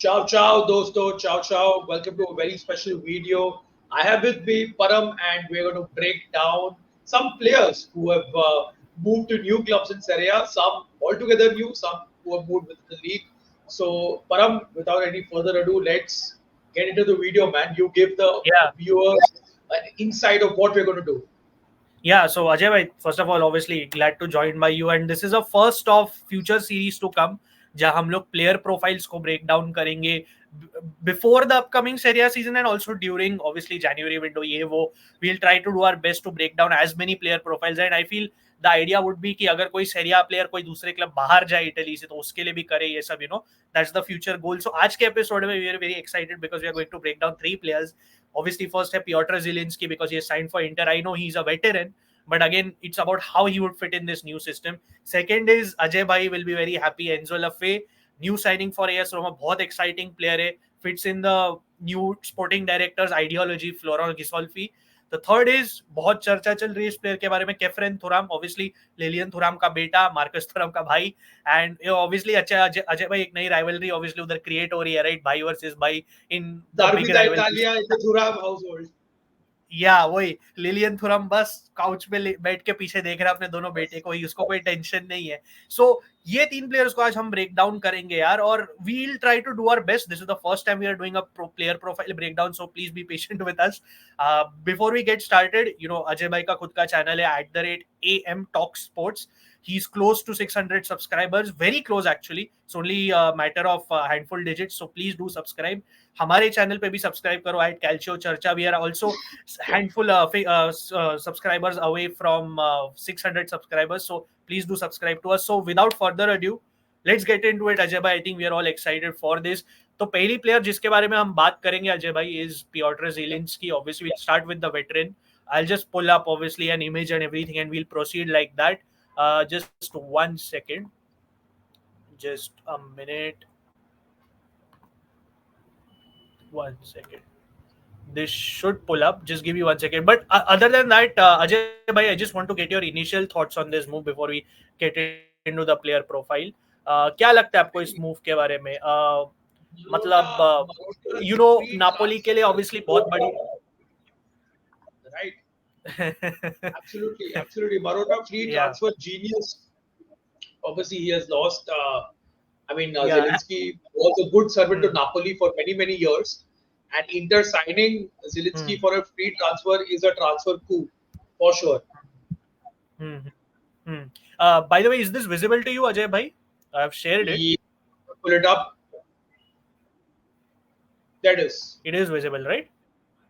Ciao, ciao, dosto. Ciao, ciao. Welcome to a very special video. I have with me Param, and we're going to break down some players who have moved to new clubs in Serie A, some altogether new, some who have moved within the league. So, Param, without any further ado, let's get into the video, man. You give the Yeah, viewers an insight of what we're going to do. yeah. So Ajay, bhai, first of all, obviously glad to join by you, and this is a first of future series to come, जहाँ हम लोग player profiles को break down करेंगे before the upcoming Serie A season and also during obviously January window. ये वो we'll try to do our best to break down as many player profiles, and I feel the idea would be कि अगर कोई Serie A player कोई दूसरे club बाहर जाए Italy से तो उसके लिए भी करे ये सब, that's the future goal. So आज के एपिसोड में we are very excited because we are going to break down three players. Obviously, first है Piotr Zieliński because he has signed for Inter. I know he's a veteran, but again, it's about how he would fit in this new system. Second is Ajay Bhai will be very happy. Enzo Le Fée, new signing for AS Roma, बहुत exciting player है, fits in the new sporting director's ideology, Florent Gisolfi. The third is बहुत चर्चा चल रही है इस player के बारे में, Khéphren Thuram, obviously लिलियन थुराम का बेटा, मार्कस थुराम का भाई, and obviously अजय भाई एक नई rivalry obviously उधर create हो रही है, right? भाई versus भाई in the Derby big da rivalry. Italia in the Thuram household. या वही लिलियन थुरम बस काउच पे बैठ के पीछे देख रहा है अपने दोनों बेटे को ही, उसको कोई टेंशन नहीं है. सो ये तीन प्लेयर्स को आज हम ब्रेक डाउन करेंगे यार, और we will try to do our best. This is the first time we are doing a player profile break down, so please be patient with us. Before we get started, Ajay भाई का खुद का channel है @AM Talk Sports. He's close to 600 subscribers, very close actually. It's only a matter of a handful digits, so please do subscribe. हमारे channel पे भी subscribe करो @Calcio Charcha. We are also handful subscribers away from 600 subscribers, so please do subscribe to us. So without further ado, let's get into it. Ajay bhai, I think we are all excited for this. तो पहली player जिसके बारे में हम बात करेंगे अजय भाई is Piotr Zieliński. Obviously we'll start with the veteran. I'll just pull up obviously an image and everything and we'll proceed like that. Just 1 second, just a minute, 1 second. This should pull up. Just give me 1 second. But other than that, Ajay bhai, I just want to get your initial thoughts on this move before we get into the player profile. क्या लगता है आपको इस move के बारे में? मतलब Napoli के लिए ऑब्वियसली बहुत बड़ी. Right. Absolutely. Marotta free transfer genius. Obviously, he has lost. Zieliński was a good servant to Napoli for many years, and Inter signing Zieliński for a free transfer is a transfer coup for sure. By the way, is this visible to you, Ajay bhai? I have shared it. Pull it up. That is. It is visible, right?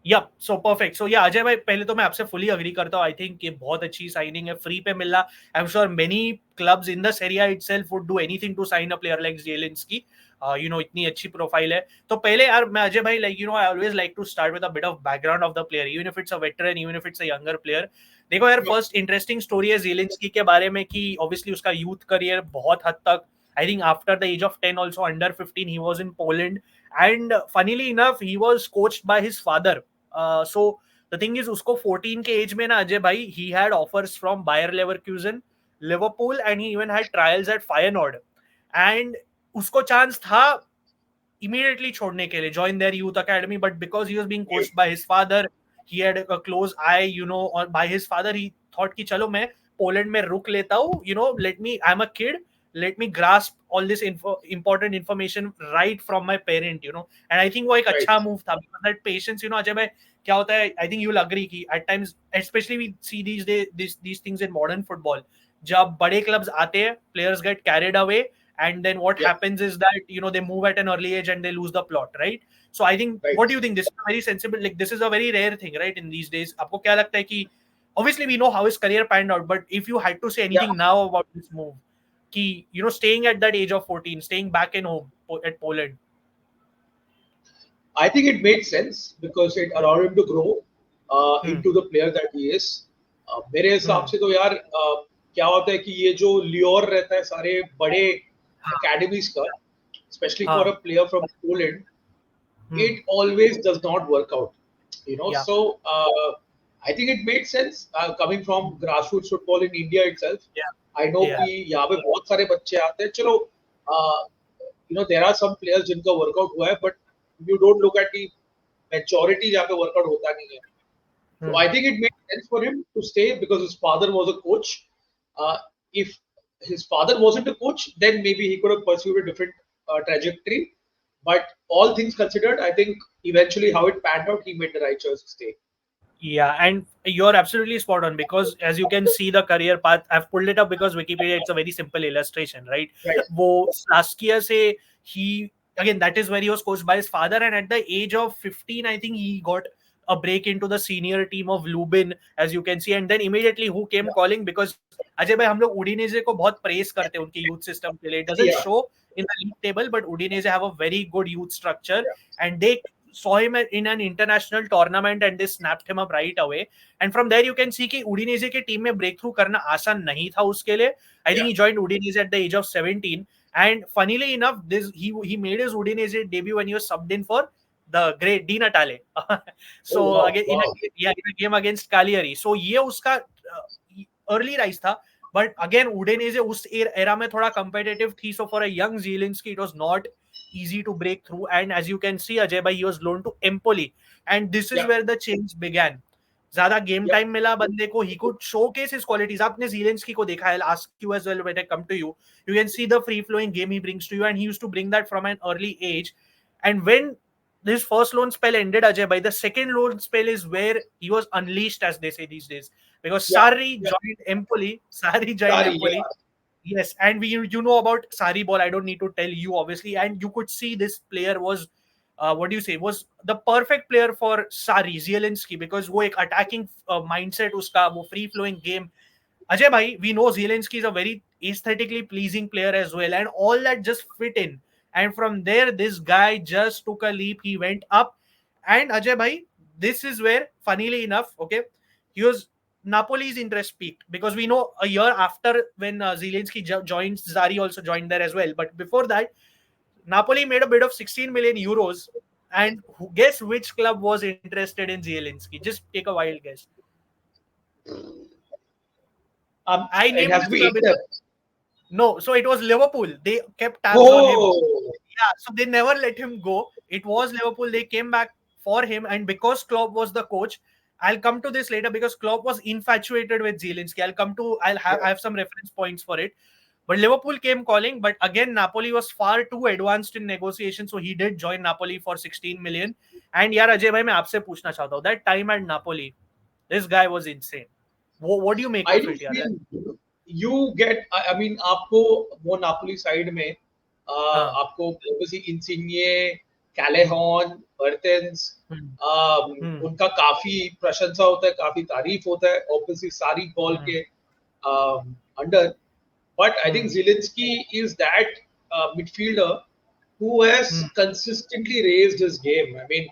Yeah, so perfect. So yeah, Ajay भाई पहले तो मैं आपसे fully agree करता हूँ. I think ये बहुत अच्छी signing है, free पे मिलना. I'm sure many clubs in the Serie A itself would do anything to sign a player like Zieliński. इतनी अच्छी प्रोफाइल है. तो पहले यार मैं अजय भाई I always like to start with a bit of background of the player, even if it's a veteran, even if it's a younger player. देखो यार, first interesting story है Zieliński के बारे में कि obviously उसका youth career बहुत हद तक, I think after the age of 10 also under 15 he was in Poland, and funnily enough he was coached by his father. So the thing is उसको 14 के एज में ना अजय भाई he had offers from Bayer Leverkusen, Liverpool, and he even had trials at Feyenoord, and उसको chance था immediately छोड़ने के लिए, join their youth academy, but because he was being coached by his father, he had a close eye, or by his father, he thought कि चलो मैं Poland में रुक लेता हूँ, let me, I'm a kid, let me grasp all this important information right from my parent, and I think वो एक अच्छा move था, because that patience, अजय भाई क्या होता है, I think you will agree कि at times, especially we see these days these things in modern football, जब बड़े clubs आते हैं, players get carried away, and then what happens is that they move at an early age and they lose the plot, right? So I think, what do you think? This is very sensible, like this is a very rare thing, right, in these days. आपको क्या लगता है कि obviously we know how his career panned out, but if you had to say anything now about this move, कि staying at that age of 14, staying back in home at Poland, I think it made sense because it allowed him to grow into the player that he is. मेरे हिसाब से तो यार क्या होता है कि ये जो लियोर रहता है सारे बड़े academies का, especially for a player from Poland, it always does not work out, So I think it made sense coming from grassroots football in India itself. I know कि यहाँ पे बहुत सारे बच्चे आते हैं, चलो there are some players जिनका workout हुआ है, but you don't look at the maturity जहाँ पे workout होता नहीं है. So I think it made sense for him to stay because his father was a coach. If his father wasn't a coach, then maybe he could have pursued a different trajectory. But all things considered, I think eventually how it panned out, he made the right choice to stay. Yeah, and you're absolutely spot on because as you can see the career path, I've pulled it up because Wikipedia, it's a very simple illustration, right? Right. वो Saskia से he again that is where he was coached by his father, and at the age of 15, I think he got a break into the senior team of Lubin, as you can see, and then immediately who came calling because Ajay भाई हम लोग Udinese को बहुत praise करते हैं उनके youth system के लिए. It doesn't show in the league table, but Udinese have a very good youth structure, and they saw him in an international tournament and they snapped him up right away. And from there you can see कि Udinese के team में breakthrough करना आसान नहीं था उसके लिए. I think he joined Udinese at the age of 17. And funnily enough, he made his Udinese debut when he was subbed in for the great Di Natale. So again in a game against Cagliari. So ये उसका early rise था. But again, Udinese उस era में थोड़ा competitive थी. So for a young Zielinski, it was not easy to break through. And as you can see, Ajay bhai, he was loaned to Empoli. And this is where the change began. ज़्यादा game time मिला बंदे को. He could showcase his qualities. आपने Zielinski को देखा. I'll ask you as well when I come to you. You can see the free-flowing game he brings to you. And he used to bring that from an early age. And when this first loan spell ended, Ajay bhai, the second loan spell is where he was unleashed, as they say these days. Because Sarri joined Empoli. Yes, and you know about Sarri ball. I don't need to tell you, obviously. And you could see this player was, was the perfect player for Sarri, Zielinski, because वो एक attacking mindset उसका, वो free flowing game. Ajay bhai, we know Zielinski is a very aesthetically pleasing player as well, and all that just fit in. And from there, this guy just took a leap. He went up, and Ajay bhai, this is where, funnily enough, he was. Napoli's interest peaked because we know a year after when Zielinski joined, Sarri also joined there as well. But before that, Napoli made a bid of 16 million euros. And guess which club was interested in Zielinski? Just take a wild guess. I named it No, so it was Liverpool. They kept tabs on him. Yeah, so they never let him go. It was Liverpool. They came back for him, and because Klopp was the coach, I'll come to this later because Klopp was infatuated with Zielinski. I have some reference points for it. But Liverpool came calling, but again, Napoli was far too advanced in negotiation, so he did join Napoli for 16 million. And यार अजय भाई मैं आपसे पूछना चाहता हूँ, that time at Napoli, this guy was insane. What do you make of it? यार? You get, I mean, आपको वो Napoli side में आपको obviously Insigne, Callejon, Mertens, उनका काफी प्रशंसा होता है, काफी तारीफ होता है, obviously सारी बॉल के under. But I think Zielinski is that midfielder who has consistently raised his game. I mean,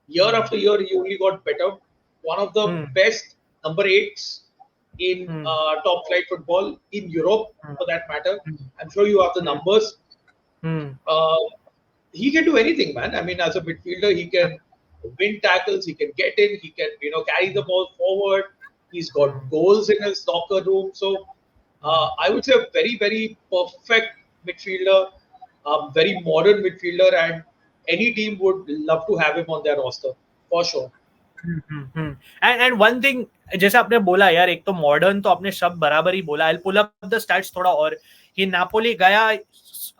year after year, he only got better. One of the best number 8s in top flight football in Europe, for that matter. I'm sure you have the numbers. He can do anything, man. I mean, as a midfielder, he can win tackles, he can get in, he can carry the ball forward. He's got goals in his locker room. So I would say a very, very perfect midfielder, very modern midfielder, and any team would love to have him on their roster for sure. And one thing, जैसे आपने बोला यार, एक तो modern तो आपने शब्द बराबर ही बोला. I'll pull up the stats थोड़ा और. कि नापोली गया,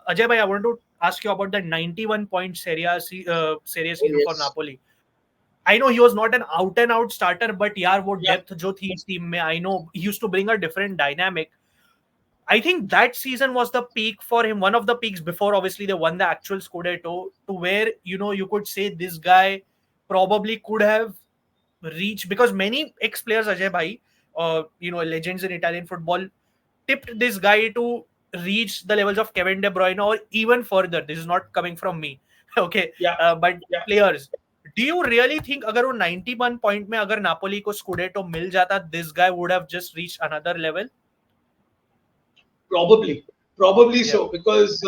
अजय भाई, I want to ask you about the 91 point Serie A season for Napoli. I know he was not an out and out starter, but यार वो depth जो थी इस टीम में, I know he used to bring a different dynamic. I think that season was the peak for him, one of the peaks before obviously they won the actual Scudetto, to where you could say this guy probably could have reached, because many ex-players, Ajay bhai, legends in Italian football, tipped this guy to reach the levels of Kevin De Bruyne or even further. This is not coming from me, okay? But players, do you really think अगर वो 91 point में अगर Napoli को Scudetto मिल जाता, this guy would have just reached another level? Probably so, because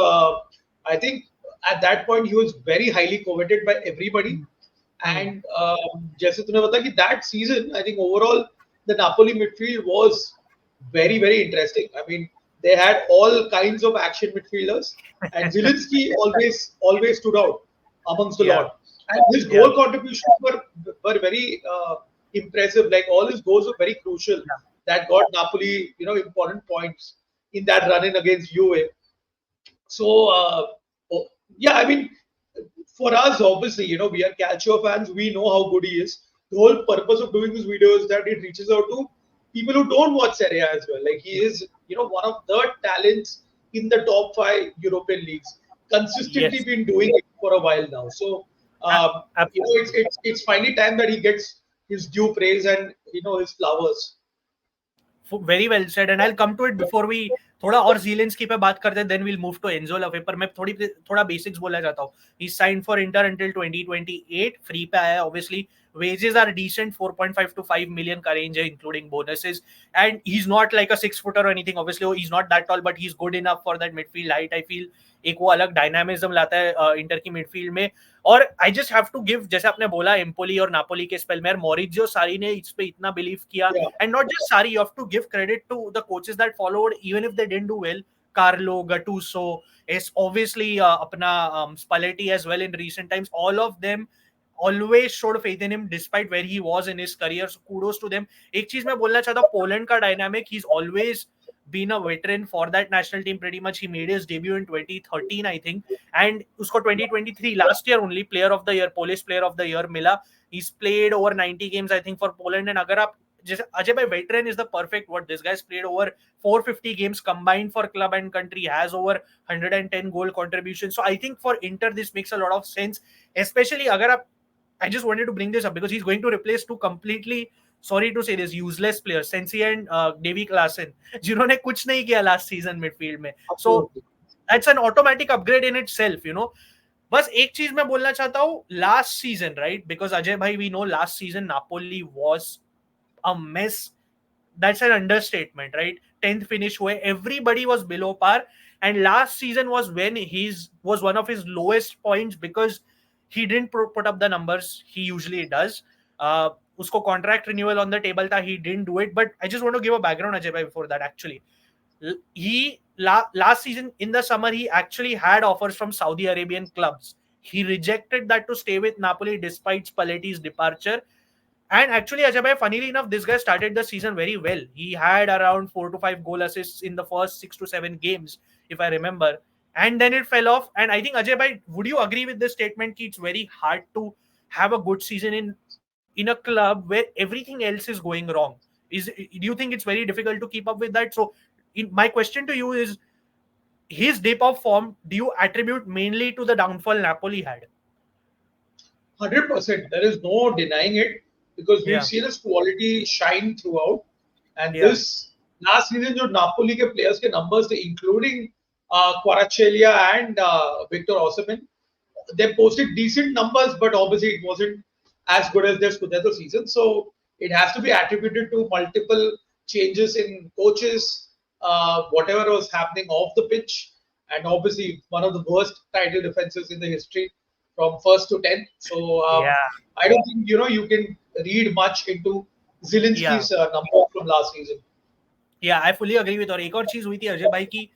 I think at that point he was very highly coveted by everybody. And जैसे तूने बताया कि that season, I think overall the Napoli midfield was very, very interesting. I mean, they had all kinds of action midfielders, and Zieliński always stood out amongst the lot. And his goal contributions were very impressive. Like all his goals were very crucial. That got Napoli, important points in that run-in against Juve. So yeah, I mean, for us, obviously, we are Calcio fans. We know how good he is. The whole purpose of doing this video is that it reaches out to people who don't watch Serie A as well. Like he is, one of the talents in the top 5 European leagues. Consistently been doing it for a while now. So it's finally time that he gets his due praise and his flowers. Very well said, and I'll come to it before we थोड़ा और Zieliński पे बात करते हैं, then we'll move to Enzo Le Fée. पर मैं थोड़ा basics बोलना चाहता हूँ. He signed for Inter until 2028, free पे आया. Obviously wages are decent, 4.5 to 5 million का range है, including bonuses, and he's not like a 6-footer or anything. Obviously he's not that tall, but he's good enough for that midfield height. I feel एक वो अलग dynamism लाता है inter की midfield में. और I just have to give, जैसे आपने बोला एम्पोली और नापोली के स्पेल में, मॉरिजियो सारी ने इस पे इतना बिलीव किया, and not just sorry, you have to give credit to the coaches that followed even if they didn't do well. Carlo, Gattuso, is obviously apna Spalletti as well in recent times. All of them always showed faith in him despite where he was in his career. So kudos to them. एक चीज मैं बोलना चाहता हूँ, Poland का dynamic, he's always been a veteran for that national team pretty much. He made his debut in 2013 I think, and usko 2023 last year only player of the year, Polish player of the year mila. He's played over 90 games I think for Poland, and agar aap जैसे अजय भाई, veteran is the perfect word. This guy's played over 450 games combined for club and country, has over 110 goal contributions. So I think for Inter this makes a lot of sense, especially agar aap, I just wanted to bring this up because he's going to replace two completely, sorry to say this, useless players, Sensi and Davy Klaassen, जिन्होंने कुछ नहीं किया last season midfield में. So that's an automatic upgrade in itself, बस एक चीज मैं बोलना चाहता हूँ, last season, right? Because Ajay भाई, we know last season Napoli was a mess. That's an understatement, right? 10th finish where everybody was below par, and last season was when was one of his lowest points because he didn't put up the numbers he usually does. Usko contract renewal on the table tha, he didn't do it. But I just want to give a background, Ajay bhai, before that. Actually, last season in the summer he actually had offers from Saudi Arabian clubs. He rejected that to stay with Napoli despite Spalletti's departure. And actually, Ajay bhai, funnily enough, this guy started the season very well. He had around 4 to 5 goal assists in the first 6 to 7 games, if I remember. And then it fell off. And I think, Ajay bhai, would you agree with this statement? It's very hard to have a good season in a club where everything else is going wrong. Do you think it's very difficult to keep up with that? So my question to you is, his dip of form, do you attribute mainly to the downfall Napoli had? 100%. There is no denying it, because we've seen his quality shine throughout. And this last season, jo Napoli ke players ke numbers, including Kvaratskhelia and Victor Osimhen, they posted decent numbers, but obviously it wasn't as good as their Scudetto season. So it has to be attributed to multiple changes in coaches, whatever was happening off the pitch, and obviously one of the worst title defenses in the history from 1st to 10th. So I don't think you can read much into Zieliński's number from last season. Yeah, I fully agree with. और एक और चीज हुई थी अजय भाई की,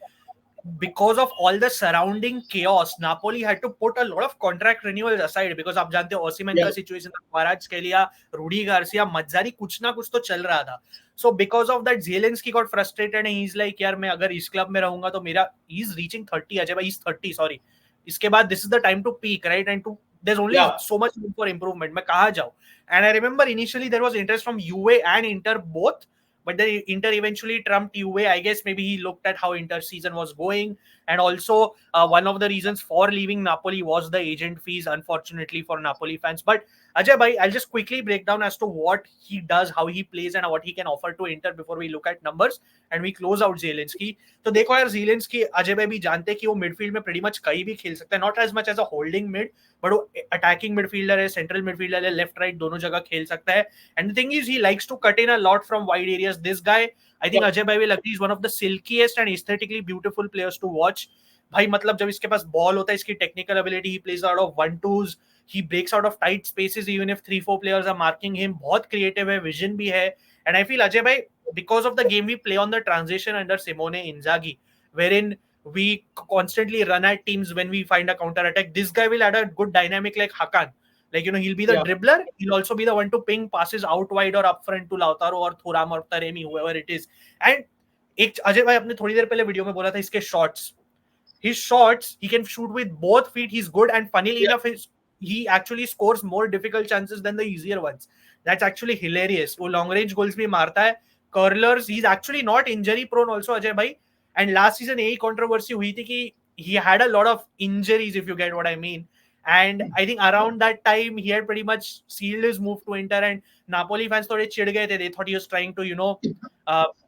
because of all the surrounding chaos, Napoli had to put a lot of contract renewals aside, because आप जानते हो Osimhen का situation था, Kvaratskhelia, Rudi Garcia, Mazzari, कुछ ना कुछ तो चल रहा था. So because of that, Zieliński got frustrated and he's like, यार मैं अगर इस क्लब में रहूंगा तो मेरा, he's reaching 30, अजय भाई, he's 30, sorry. इसके बाद this is the time to peak, right? And to there's only so much room for improvement. मैं कहाँ जाऊँ? And I remember initially there was interest from Juve and Inter both, but then Inter eventually trumped Juve. I guess maybe he looked at how Inter season was going, and also one of the reasons for leaving Napoli was the agent fees, unfortunately for Napoli fans. But Ajay bhai, I'll just quickly break down as to what he does, how he plays, and what he can offer to Inter before we look at numbers and we close out Zieliński. तो देखो यार, Zieliński Ajay भाई भी जानते हैं कि वो midfield में pretty much कहीं भी खेल सकता है, not as much as a holding mid, but वो attacking midfielder है, central midfielder है, left right दोनों जगह खेल सकता है. And the thing is, he likes to cut in a lot from wide areas. This guy, I think Ajay bhai will agree, is one of the silkiest and aesthetically beautiful players to watch. भाई मतलब जब इसके पास ball होता है, इसकी technical ability, he plays out of 1-2s, he breaks out of tight spaces even if 3-4 players are marking him. बहुत creative है, vision भी है. And I feel अजय भाई, because of the game we play on the transition under Simone Inzaghi, wherein we constantly run at teams when we find a counter attack. This guy will add a good dynamic like Hakan. Like, he'll be the dribbler. He'll also be the one to ping passes out wide or up front to Lautaro or Thuram or Taremi, whoever it is. And एक अजय भाई आपने थोड़ी देर पहले video में बोला था इसके shots, his shots, he can shoot with both feet. He's good, and funnily enough, he actually scores more difficult chances than the easier ones. That's actually hilarious. वो long range goals भी मारता है, curlers. He's actually not injury prone also, Ajay bhai. And last season यही controversy हुई थी कि he had a lot of injuries, if you get what I mean. And I think around that time he had pretty much sealed his move to Inter, and Napoli fans थोड़े चिढ़ गए थे. They thought he was trying to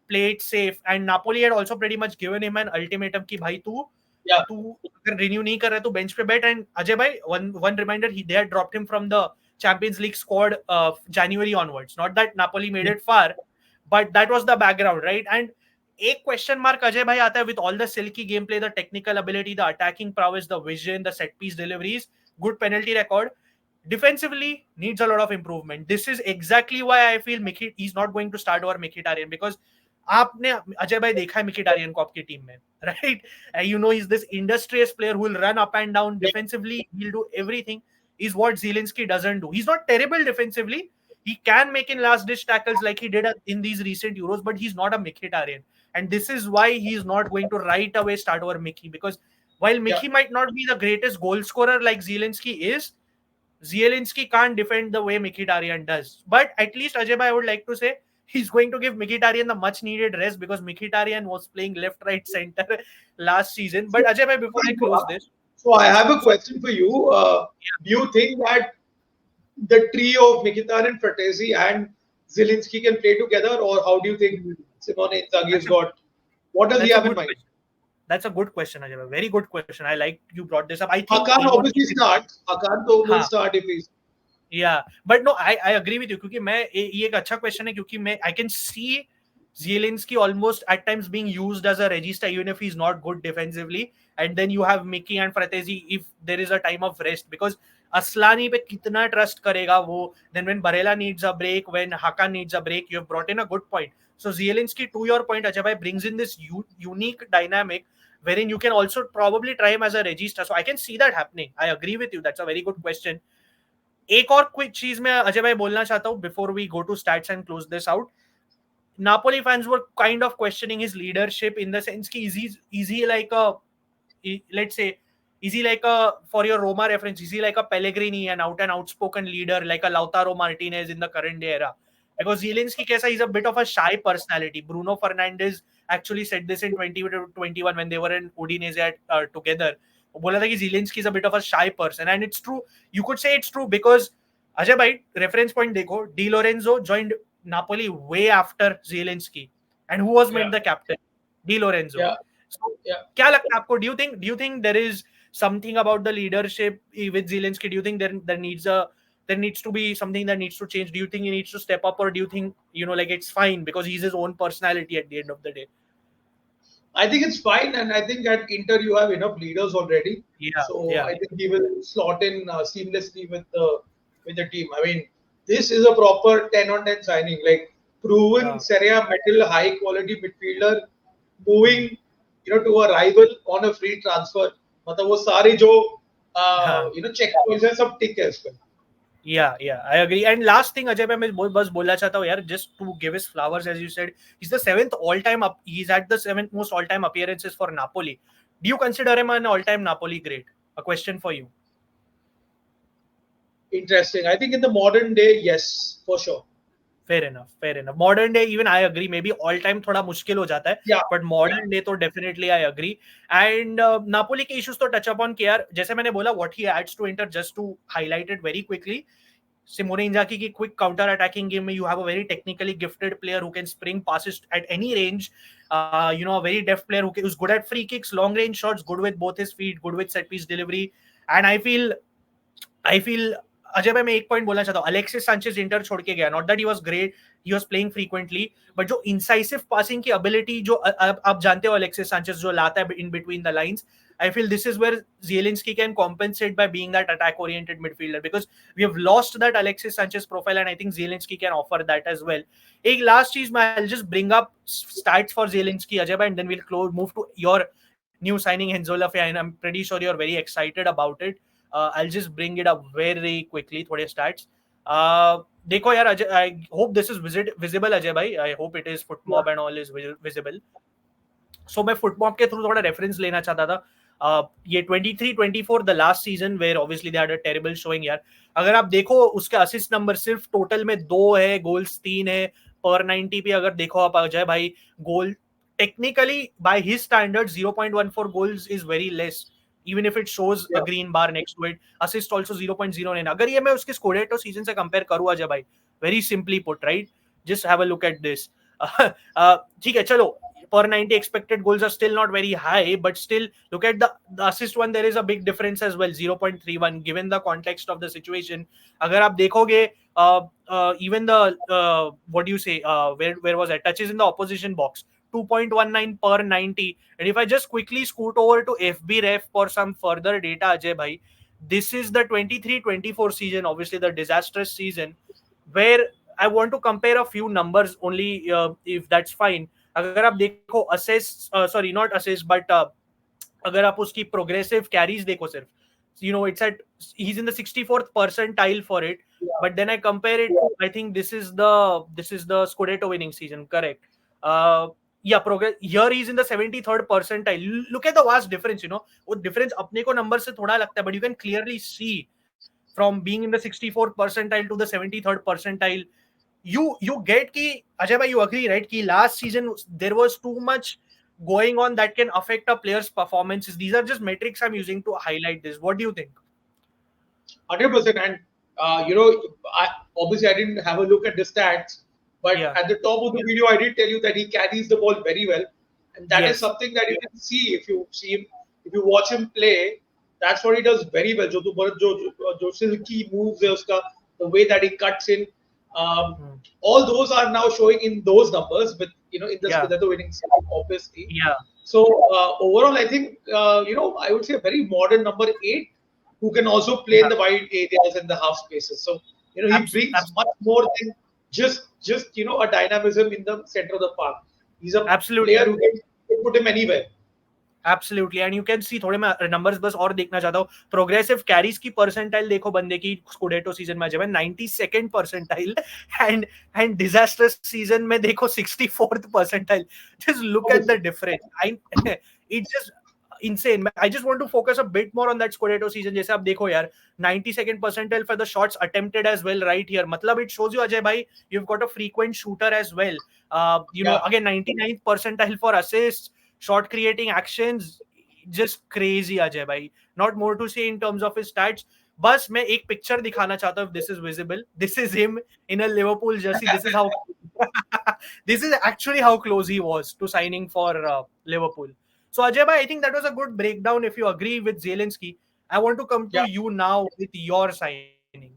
play it safe. And Napoli had also pretty much given him an ultimatum कि भाई तू अगर renew नहीं कर रहा है तो बेंच पे बैठ. एंड अजय भाई, one reminder, they had dropped him from the Champions League squad January onwards. Not that Napoli made it far, but that was the background, right? And एक क्वेश्चन मार्क अजय भाई आता है with all the silky gameplay, the technical ability, the attacking prowess, the vision, the set piece deliveries, good penalty record. Defensively needs a lot of improvement. This is exactly why I feel he's not going to start over Mkhitaryan, because आपने अजय भाई देखा है Mkhitaryan को आपकी team में, right? He's this industrious player who will run up and down defensively. He'll do everything. Is what Zielinski doesn't do. He's not terrible defensively. He can make in last ditch tackles like he did in these recent Euros, but he's not a Mkhitaryan. And this is why he's not going to right away start over Mickey, because while Mickey might not be the greatest goal scorer like Zielinski is, Zielinski can't defend the way Mkhitaryan does. But at least Ajay bhai, I would like to say, he's going to give Mkhitaryan the much needed rest, because Mkhitaryan was playing left, right, center last season. But Ajay bhai, before I close this, so I have a question for you. Do you think that the trio of Mkhitaryan, Fratesi, and Zielinski can play together, or how do you think Simone Inzaghi has got? What does he have in mind? Question. That's a good question, Ajay. Very good question. I like you brought this up. I think Hakan obviously starts. Hakan will start if he's. Yeah, but no, I agree with you, क्योंकि मैं ये एक अच्छा question है, क्योंकि I can see Zielinski almost at times being used as a regista, even if he's not good defensively. And then you have Mickey and Fratesi if there is a time of rest, because Aslani पे कितना trust करेगा वो. Then when Barella needs a break, when Hakan needs a break, you have brought in a good point. So Zielinski, to your point, Ajay bhai, brings in this unique dynamic wherein you can also probably try him as a regista. So I can see that happening. I agree with you. That's a very good question. एक और quick चीज मैं अजय भाई बोलना चाहता हूँ before we go to stats and close this out. Napoli fans were kind of questioning his leadership, in the sense कि is he like a, let's say, is he like a, for your Roma reference, is he like a Pellegrini, an out and outspoken leader like a Lautaro Martinez in the current era? Because Zielinski kaisa, he's a bit of a shy personality. Bruno Fernandes actually said this in 2021 when they were in Udinese together. बोला था कि Zielinski is a bit of a shy person, and it's true. You could say it's true because Ajay bhai, reference point देखो, Di Lorenzo joined Napoli way after Zielinski, and who was made the captain? Di Lorenzo. So, क्या लगता है आपको? Do you think there is something about the leadership with Zielinski? Do you think there needs to be something that needs to change? Do you think he needs to step up, or do you think like it's fine because he's his own personality at the end of the day? I think it's fine, and I think at Inter you have enough leaders already. I think he will slot in seamlessly with the team. I mean, this is a proper 10 on 10 signing, like proven Serie A metal, high quality midfielder, moving to a rival on a free transfer. मतलब वो सारे जो checkpoints हैं सब tick है इसमें. Yeah, I agree. And last thing, Ajay, मैं बस बोलना चाहता हूँ यार, just to give his flowers, as you said, he's the 7th all-time up. He's at the 7th most all-time appearances for Napoli. Do you consider him an all-time Napoli great? A question for you. Interesting. I think in the modern day, yes, for sure. Fair enough. Modern day, even I agree. Maybe all-time थोड़ा मुश्किल हो जाता है. But modern day तो definitely I agree. And Napoli के issues तो touch upon किया यार. जैसे मैंने बोला, what he adds to Inter, just to highlight it very quickly. Simone Inzaghi की quick counter-attacking game में you have a very technically gifted player who can spring passes at any range. A very deft player who's good at free kicks, long-range shots, good with both his feet, good with set-piece delivery. And I feel Ajay भाई मैं एक point बोलना चाहता हूँ, Alexis Sanchez inter छोड़ के गया, not that he was great, he was playing frequently, but जो इंसाइसिव पासिंग की एबिलिटी जो आप जानते हो अलेक्सिस सैंचेज जो लाता है in between the lines, I feel this is where Zielinski can compensate by being that attack-oriented midfielder, because we have lost that Alexis Sanchez profile, and I think Zielinski can offer that as well. एक last चीज मैं I'll just bring up stats for Zielinski, Ajay bhai, and then we'll move to your new signing Enzo Le Fée, and I'm pretty sure you're very excited about it. I'll just bring it up very quickly, थोड़े stats. देखो यार Ajay, I hope this is visible Ajay भाई, I hope it is, FootMob and all is visible. So मैं FootMob के through थोड़ा reference लेना चाहता था. ये 23-24 the last season where obviously they had a terrible showing यार. अगर आप देखो उसके असिस्ट नंबर सिर्फ टोटल में 2 है, गोल्स 3 है पर 90 पे. अगर देखो आप अजय भाई, goal technically by his standards 0.14 goals is very less, even if it shows a green bar next to it. Assist also 0.09. अगर ये मैं उसके स्कोरेटो सीजन से कंपेयर करूं अजय भाई, very simply put, right, just have a look at this. ठीक है चलो, per 90 expected goals are still not very high, but still look at the assist one, there is a big difference as well, 0.31 given the context of the situation. अगर आप देखोगे even the what do you say, where was it, touches in the opposition box 2.19 per 90. And if I just quickly scoot over to FB Ref for some further data Ajay bhai, this is the 23-24 season, obviously the disastrous season, where I want to compare a few numbers only, if that's fine. अगर आप देखो assess, sorry not assess but अगर आप उसकी progressive carries देखो सिर्फ, you know it's at, he's in the 64th percentile for it. But then I compare it to, I think this is the Scudetto winning season, correct? Yeah, progress here he's in the 73rd percentile. Look at the vast difference, you know, वो difference अपने को number से थोड़ा लगता है, but you can clearly see from being in the 64th percentile to the 73rd percentile, you get ki Ajay bhai, you agree right ki last season there was too much going on that can affect a player's performances. These are just metrics I'm using to highlight this. What do you think? 100%. And you know, obviously I didn't have a look at the stats, but at the top of the video I did tell you that he carries the ball very well, and that is something that you can see if you see him, if you watch him play. That's what he does very well. जो silky moves है उसका, the way that he cuts in, all those are now showing in those numbers, with you know in the Scudetto winning season, obviously. So overall, I think you know, I would say a very modern number 8 who can also play in the wide areas and the half spaces. So you know, he brings much more than just you know, a dynamism in the center of the park. He's a player who can put him anywhere. Absolutely, and you can see, थोड़े मैं numbers बस और देखना चाहता हूँ. Progressive carries की percentile देखो बंदे की Scudetto season में जब 92nd percentile, and disastrous season में देखो 64th percentile. Just look at the difference. It's just insane. I just want to focus a bit more on that Scudetto season. जैसे आप देखो यार, 92nd percentile for the shots attempted as well right here. मतलब it shows you Ajay bhai, you've got a frequent shooter as well. You know, again 99th percentile for assists, shot creating actions, just crazy Ajay bhai. Not more to say in terms of his stats. बस मैं एक picture दिखाना चाहता हूँ, if this is visible. This is him in a Liverpool jersey. This is how this is actually how close he was to signing for Liverpool. So Ajay bhai, I think that was a good breakdown. If you agree with Zielinski, I want to come to you now with your signing,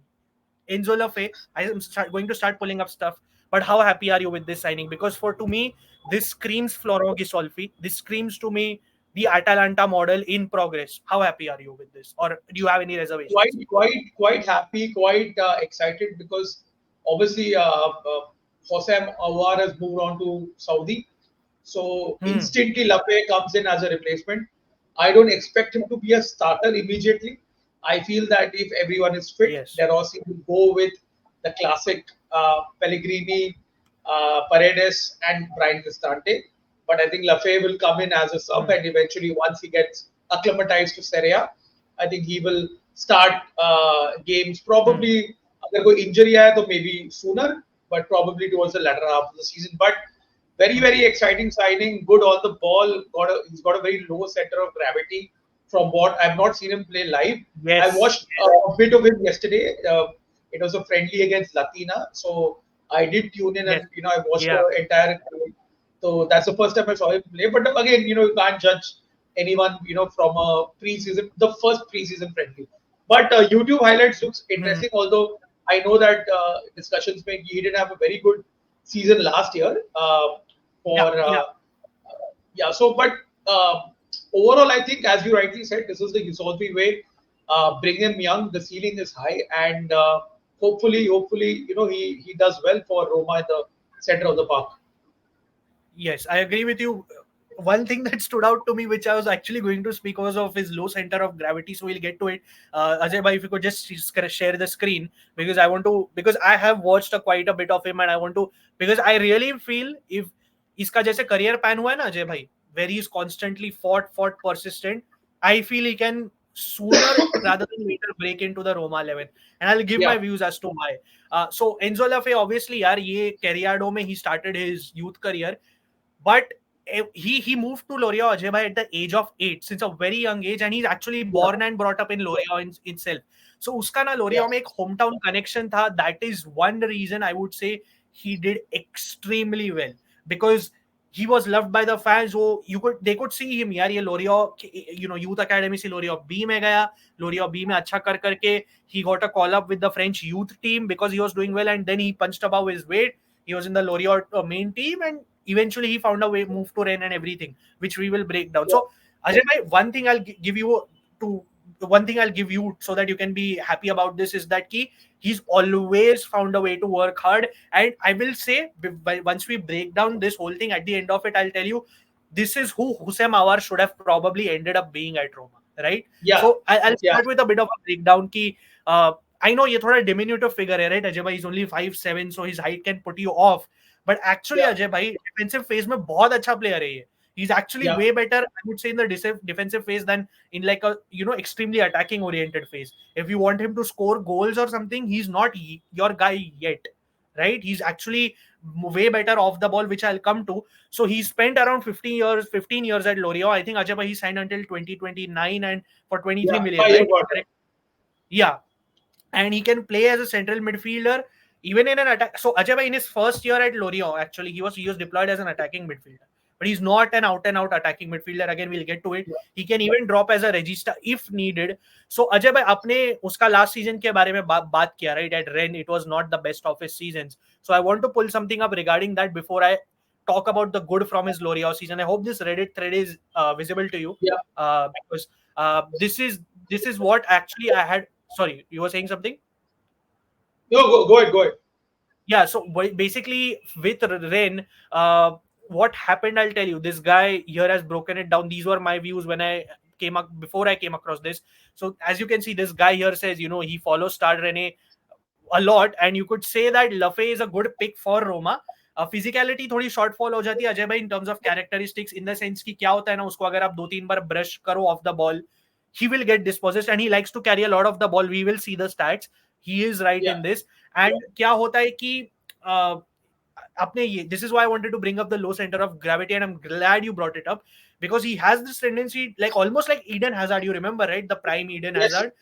Enzo Le Fée. I am going to start pulling up stuff. But how happy are you with this signing? Because to me, this screams Floro Ghisolfi. This screams to me the Atalanta model in progress. How happy are you with this? Or do you have any reservations? Quite happy, quite excited, because obviously Hossein Aouar has moved on to Saudi. So instantly Le Fée comes in as a replacement. I don't expect him to be a starter immediately. I feel that if everyone is fit, De Rossi will go with the classic Pellegrini, Paredes and Brian Cristante. But I think Le Fée will come in as a sub, and eventually once he gets acclimatized to Serie A, I think he will start games. Probably अगर कोई injury है तो maybe sooner, but probably towards the latter half of the season. But very exciting signing, good on the ball. He's got a very low center of gravity. From what I've not seen him play live, I watched a bit of him yesterday. It was a friendly against Latina, so I did tune in and you know, I watched the entire game. So that's the first time I saw him play. But again, you know, you can't judge anyone, you know, from a preseason, the first preseason friendly. But YouTube highlights looks interesting. Although I know that discussions make he didn't have a very good season last year. Yeah. So, but overall, I think, as you rightly said, this is the Yusolfi way. Bring him young. The ceiling is high, and hopefully, he does well for Roma at the center of the park. Yes, I agree with you. One thing that stood out to me, which I was actually going to speak, was of his low center of gravity. So we'll get to it. Ajay bhai, if you could just share the screen, because I want to, because I have watched quite a bit of him, and I want to, because I really feel if इसका जैसे career pan हुआ है ना अजय भाई, where he is constantly fought, persistent, I feel he can sooner rather than later break into the Roma 11. And I'll give my views as to why. So Enzo Le Fée, obviously, यार ये Criado में he started his youth career. But he moved to Lorient Ajay bhai at the age of 8, since a very young age, and he's actually born and brought up in Lorient itself. So uska na Lorient mein ek hometown connection tha. That is one reason I would say he did extremely well, because he was loved by the fans. So they could see him, yaar ye Lorient, youth academy se Lorient B mein gaya. Lorient B mein acha kar karke he got a call up with the French youth team because he was doing well, and then he punched above his weight. He was in the Lorient main team, and eventually he found a way, move to Rennes and everything, which we will break down. So Ajay bhai, one thing I'll give you so that you can be happy about this is that he's always found a way to work hard. And I will say, once we break down this whole thing, at the end of it, I'll tell you, this is who Houssem Aouar should have probably ended up being at Roma, right? So I'll start with a bit of a breakdown. I know ये थोड़ा diminutive figure है, right? Ajay bhai is only 5'7", so his height can put you off. But actually, Ajay bhai, defensive phase में बहुत अच्छा player है ये. He's actually way better, I would say, in the defensive phase than in like a extremely attacking oriented phase. If you want him to score goals or something, he's not your guy yet, right? He's actually way better off the ball, which I'll come to. So he spent around 15 years at Lorient. I think Ajay bhai, he signed until 2029 and for 23 million, right? Correct? Yeah. And he can play as a central midfielder, even in an attack. So Ajay bhai, in his first year at Lorient, actually, he was deployed as an attacking midfielder. But he's not an out-and-out attacking midfielder. Again, we'll get to it. He can even drop as a regista if needed. So Ajay bhai, आपने उसका last season के बारे में बात किया, right? At Rennes, it was not the best of his seasons. So I want to pull something up regarding that before I talk about the good from his Lorient season. I hope this Reddit thread is visible to you. Because this is what actually I had. Sorry, you were saying something? No, go ahead. Yeah, so basically with Rennes, what happened, I'll tell you. This guy here has broken it down. These were my views before I came across this. So as you can see, this guy here says, he follows Stade Rennes a lot, and you could say that Le Fée is a good pick for Roma. Physicality थोड़ी shortfall हो जाती है अजय भाई in terms of characteristics, in the sense कि क्या होता है ना, उसको अगर आप 2-3 बार brush करो off the ball, he will get dispossessed, and he likes to carry a lot of the ball. We will see the stats. He is right in this. And क्या होता है कि this is why I wanted to bring up the low center of gravity, and I'm glad you brought it up, because he has this tendency, like almost like Eden Hazard. You remember, right? The prime Eden Hazard.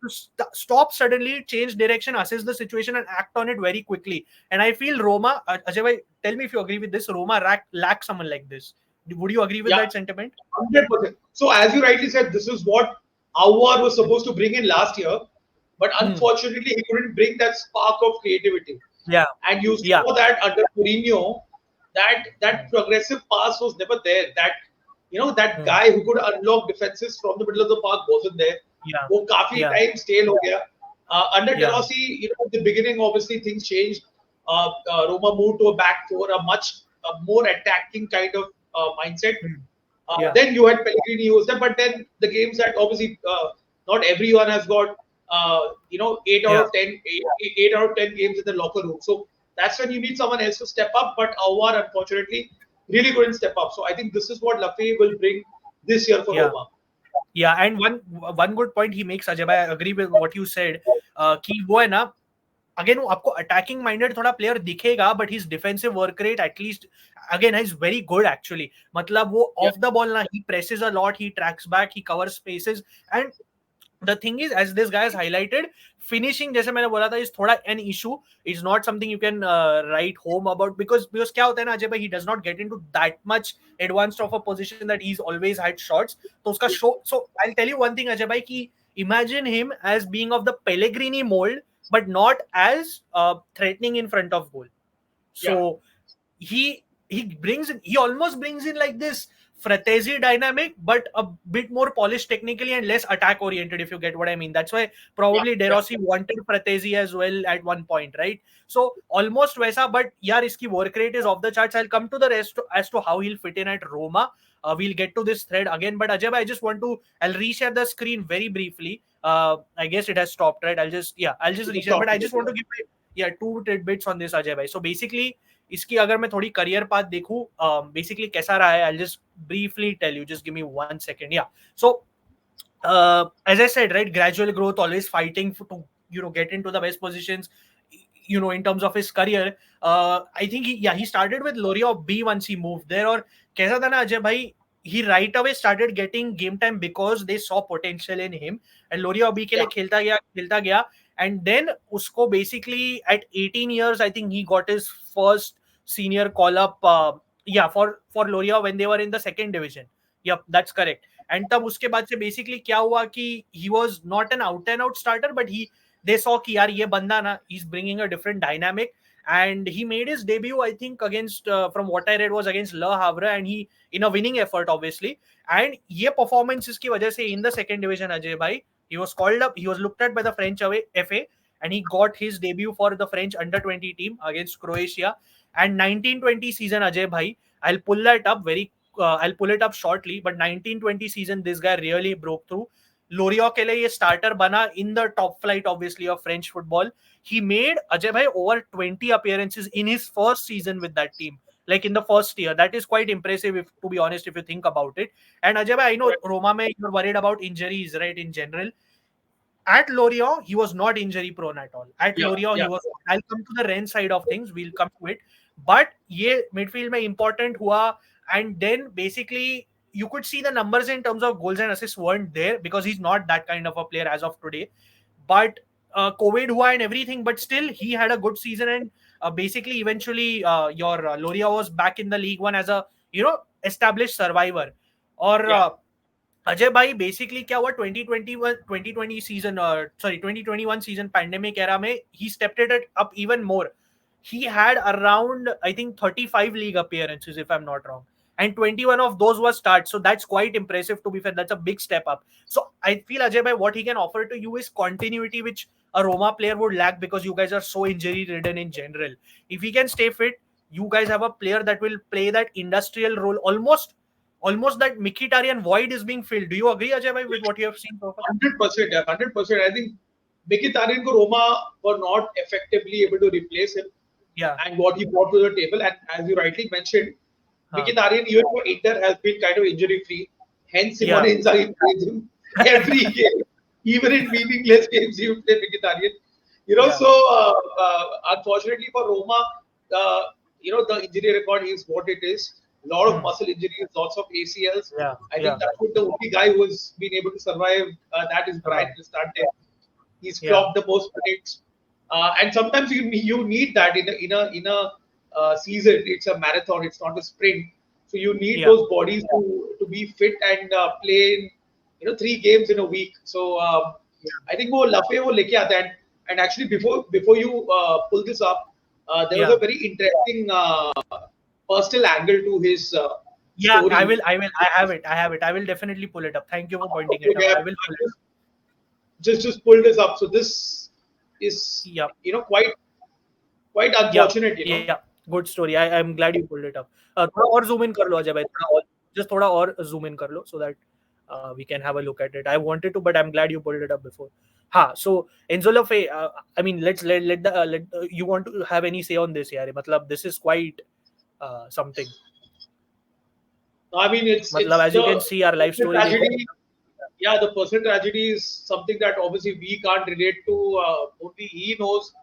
To stop suddenly, change direction, assess the situation, and act on it very quickly. And I feel Roma, Ajay bhai, tell me if you agree with this, Roma lack someone like this. Would you agree with that sentiment? 100%. So as you rightly said, this is what Aouar was supposed to bring in last year, but unfortunately he couldn't bring that spark of creativity. And you saw that under Mourinho, that progressive pass was never there. That guy who could unlock defenses from the middle of the park wasn't there. वो काफी time stale हो गया. Under De Rossi, at the beginning, obviously things changed. Roma moved to a back four, a much more attacking kind of mindset. Then you had Pellegrini who was there, but then the games that obviously not everyone has got 8 out of 10 games in the locker room. So that's when you need someone else to step up. But Aouar, unfortunately, really couldn't step up. So I think this is what Le Fée will bring this year for Roma. Yeah, and one good point he makes, Ajay bhai, I agree with what you said. कि वो है ना, again वो आपको attacking minded थोड़ा player दिखेगा, but his defensive work rate at least again is very good actually. मतलब वो off the ball ना, he presses a lot, he tracks back, he covers spaces, and the thing is, as this guy has highlighted, finishing, जैसे मैंने बोला था, is थोड़ा an issue. It's not something you can write home about, because क्या होता है ना अजय भाई, he does not get into that much advanced of a position that he's always had shots. तो उसका show. So I'll tell you one thing, Ajay भाई, कि imagine him as being of the Pellegrini mold, but not as threatening in front of goal. So he almost brings in like this Fratesi dynamic, but a bit more polished technically and less attack oriented, if you get what I mean. That's why probably De Rossi wanted Fratesi as well at one point, right? So almost Vaisa, but yeah, iski work rate is off the charts. I'll come to the rest as to how he'll fit in at Roma. We'll get to this thread again, but Ajay, I'll reshare the screen very briefly. I guess it has stopped, right? I'll just reshare, but I just want to give two tidbits on this, Ajay bhai. So basically, इसकी अगर मैं थोड़ी career path देखूं, basically कैसा रहा है, I'll just briefly tell you, just give me 1 second. So as I said, right, gradual growth, always fighting to get into the best positions, in terms of his career. I think he started with Lorient B once he moved there. और कैसा था ना अजय भाई, he right away started getting game time because they saw potential in him, and Lorient B के लिए खेलता गया. And then usko basically at 18 years, I think he got his first senior call up for Lorient when they were in the second division. Yep, that's correct. And तब उसके बाद से basically क्या हुआ कि he was not an out and out starter, but they saw कि यार ये बंदा ना, he's bringing a different dynamic, and he made his debut, I think, against from what I read was against Le Havre, and he in a winning effort obviously. And ये performances की वजह से in the second division, Ajay bhai, he was called up, he was looked at by the French FA, and he got his debut for the French under-20 team against Croatia. And 1920 season, Ajay bhai, I'll pull it up shortly, but 1920 season, this guy really broke through. Lorient के लिए ये starter बना in the top flight obviously of French football. He made, Ajay bhai, over 20 appearances in his first season with that team, like in the first year. That is quite impressive, if to be honest, if you think about it. And Ajay bhai, I know Roma mein you're worried about injuries, right, in general. At Lorient, he was not injury prone at all. At Lorient, he was. I'll come to the Rennes side of things. We'll come to it. But ये midfield में important हुआ, and then basically you could see the numbers in terms of goals and assists weren't there because he's not that kind of a player as of today. But COVID हुआ and everything, but still he had a good season, and basically eventually your Lorient was back in the League One as a established survivor. और अजय भाई basically क्या हुआ 2020 season 2021 season pandemic era में he stepped it up even more. He had around, I think, 35 league appearances, if I'm not wrong, and 21 of those were starts. So that's quite impressive, to be fair. That's a big step up. So I feel, Ajay bhai, what he can offer to you is continuity, which a Roma player would lack because you guys are so injury ridden in general. If he can stay fit, you guys have a player that will play that industrial role, almost that Mkhitaryan void is being filled. Do you agree, Ajay bhai, with what you have seen so far? 100%, 100%. I think Mkhitaryan ko Roma were not effectively able to replace him. And what he brought to the table. And as you rightly mentioned, Mkhitaryan, even for Inter, has been kind of injury free. Hence, Simone Inzaghi plays him every game. Even in meaningless games, he would play Mkhitaryan. So unfortunately for Roma, the injury record is what it is. A lot of muscle injuries, lots of ACLs. I think that's what the only guy who has been able to survive that is Brian Cristante. He's flopped the most minutes. And sometimes you need that in a season. It's a marathon. It's not a sprint. So you need those bodies to be fit and play in 3 games in a week. So I think वो Le Fée वो लेके आता है. And actually before you pull this up, there was a very interesting personal angle to his story. I have it. I will definitely pull it up. Thank you for pointing it out. I will pull it up. Just pull this up. So this is quite unfortunate. Good story. I'm glad you pulled it up. थोड़ा और zoom in कर लो अजय भाई. थोड़ा और zoom in कर लो so that we can have a look at it. I wanted to, but I'm glad you pulled it up before. So Enzo Le Fée, I mean, let you want to have any say on this, yaar? मतलब this is quite something. I mean, it's as you can see, our life story. The personal tragedy is something that obviously we can't relate to. Only he knows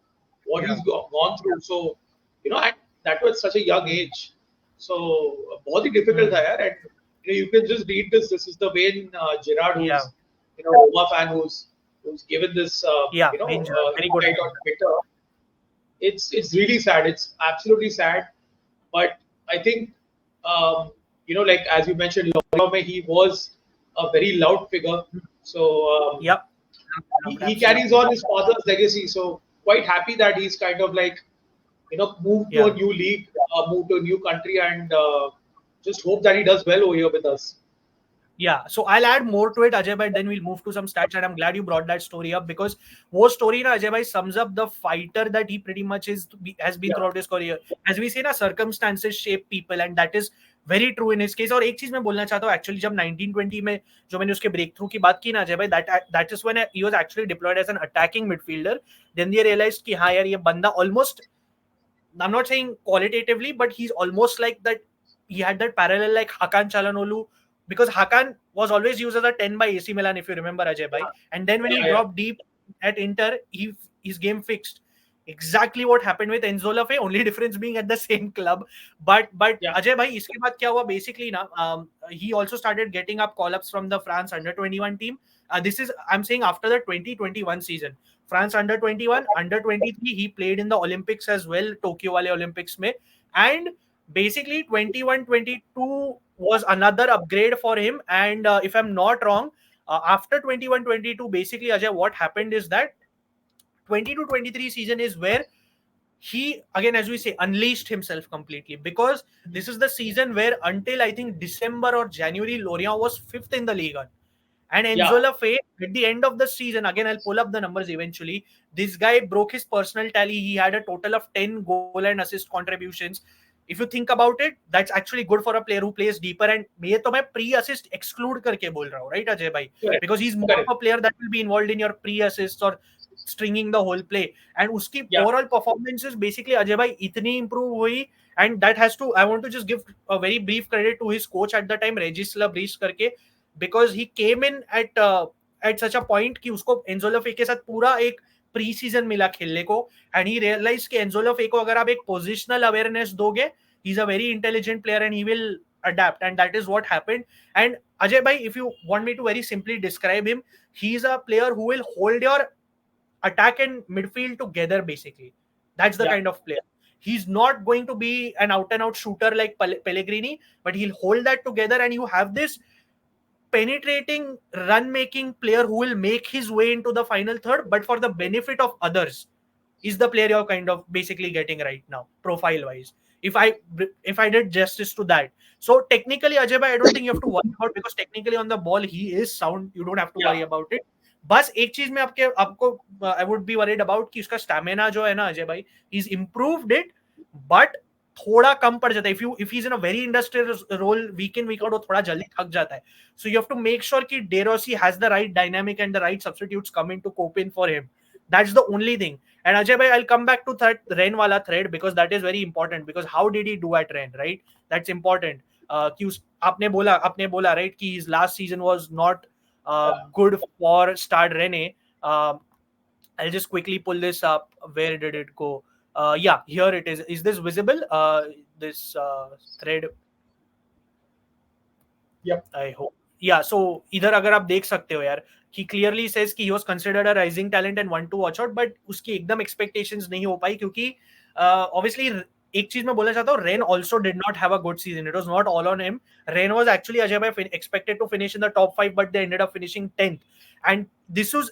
what he's gone through. So, and that was such a young age. So, बहुत ही difficult था यार. And you can just read this. This is the Wayne Gerard, who's Roma fan, who's given this very good on Twitter. It's really sad. It's absolutely sad. But I think like as you mentioned, he was a very loud figure. So he carries on his father's legacy. So quite happy that he's kind of like, moved to a new league, moved to a new country, and just hope that he does well over here with us. Yeah, so I'll add more to it, Ajay bhai, then we'll move to some stats, and I'm glad you brought that story up, because वो story na Ajay bhai sums up the fighter that he pretty much has been throughout his career. As we say na, circumstances shape people, and that is very true in his case. और एक चीज मैं बोलना चाहता हूँ, actually जब 1920 में जो मैंने उसके breakthrough की बात की ना Ajay bhai, that is when he was actually deployed as an attacking midfielder. Then they realized कि हाँ यार ये बंदा almost, I'm not saying qualitatively, but he's almost like that. He had that parallel like Hakan Çalhanoğlu, because Hakan was always used as a 10 by AC Milan, if you remember, Ajay bhai. And then when he dropped deep at Inter, his game fixed. Exactly what happened with Enzo Le Fée, only difference being at the same club. But Ajay bhai, iske baad kya hua basically na, he also started getting up call-ups from the France under-21 team. This is, I'm saying, after the 2021 season. France under-21, under-23, he played in the Olympics as well, Tokyo wale Olympics mein. And basically 21-22 was another upgrade for him. And if I'm not wrong, after 21-22, basically, Ajay, what happened is that 22-23 season is where he, again, as we say, unleashed himself completely, because this is the season where until I think December or January, Lorient was 5th in the league. And Enzo Le Fée, at the end of the season, again, I'll pull up the numbers eventually. This guy broke his personal tally. He had a total of 10 goal and assist contributions. If you think about it, that's actually good for a player who plays deeper. And मैं तो मैं pre-assist exclude करके बोल रहा हूँ, right, Ajay bhai? Because he's more of a player that will be involved in your pre-assists or stringing the whole play. And uski overall performances basically, Ajay bhai, itni improve hui. And that has to, I want to just give a very brief credit to his coach at the time, Regis Labrie करके, because he came in at such a point कि उसको Enzo Le Fée के साथ पूरा एक pre season मिला खेलने को, एंड ही रियलाइज कि Enzo Le Fée को अगर आप एक पोजिशनल अवेयरनेस दोगे, he is a very intelligent player and he will adapt, and that is what happened. And Ajay bhai, if you want me to very simply describe him, he is a player who will hold your attack and midfield together basically. That's the kind of player. He's not going to be an out and out shooter like Pellegrini, but he'll hold that together, and you have this penetrating run-making player who will make his way into the final third, but for the benefit of others, is the player you're kind of basically getting right now, profile-wise. If I did justice to that. So technically, Ajay bhai, I don't think you have to worry about, because technically on the ball, he is sound. You don't have to worry about it. बस एक चीज में आपको I would be worried about कि उसका stamina जो है ना अजय भाई, he's improved it, but थोड़ा कम पड़ जाता है. If he's in a very industrial role, week in week out, वो थोड़ा जल्दी थक जाता है. So you have to make sure कि De Rossi has the right dynamic and the right substitutes coming to cope in for him. That's the only thing. And Ajay bhai, I'll come back to that Rennes wala thread, because that is very important, because how did he do at Rennes, right? That's important. कि आपने बोला right कि his last season was not good for Stade Rennes. I'll just quickly pull this up. Where did it go? Yeah, here it is. Is this visible? This thread. Yep. I hope. Yeah, so इधर अगर आप देख सकते हो यार, he clearly says कि he was considered a rising talent and one to watch out, but उसकी एकदम expectations नहीं हो पाई, क्योंकि obviously एक चीज मैं बोलना चाहता हूँ, Rennes also did not have a good season. It was not all on him. Rennes was actually, Ajay bhai, expected to finish in the top 5, but they ended up finishing 10th. And this was,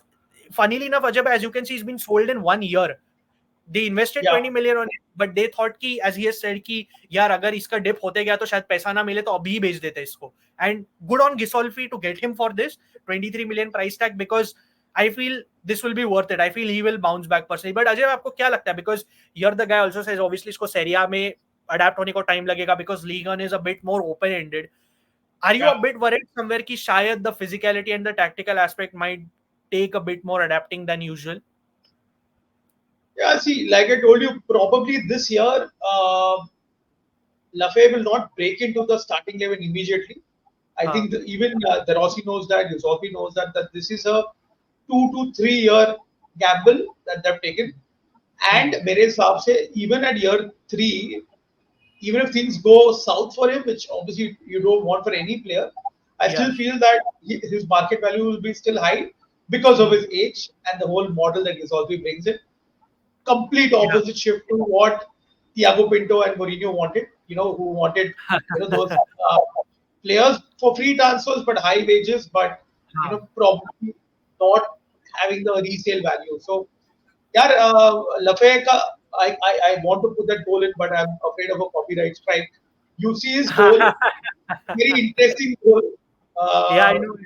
funnily enough, Ajay bhai, as you can see, he's been sold in 1 year. They invested 20 million on it, but they thought कि, as he has said कि यार अगर इसका dip होते गया तो शायद पैसा ना मिले, तो अभी भेज देते इसको. And good on Gisolfi to get him for this 23 million price tag, because I feel this will be worth it. I feel he will bounce back personally. But Ajay, आपको क्या लगता है? Because here the guy also says obviously इसको Serie A में adapt होने को time लगेगा, because Ligue 1 is a bit more open-ended. Are you a bit worried somewhere कि शायद the physicality and the tactical aspect might take a bit more adapting than usual? Yeah, see, like I told you, probably this year, Le Fée will not break into the starting 11 immediately. I think even De Rossi knows that, Gisolfi knows that this is a 2 to 3 year gamble that they've taken. And मेरे हिसाब से, even at year 3, even if things go south for him, which obviously you don't want for any player, I still feel that his market value will be still high because of his age and the whole model that Gisolfi brings in. Complete opposite shift to what Thiago Pinto and Mourinho wanted, who wanted those players for free transfers but high wages, but probably not having the resale value. So, yeah, Le Fée I want to put that goal in, but I'm afraid of a copyright strike. You see his goal, very interesting goal. Yeah, I Uh, know.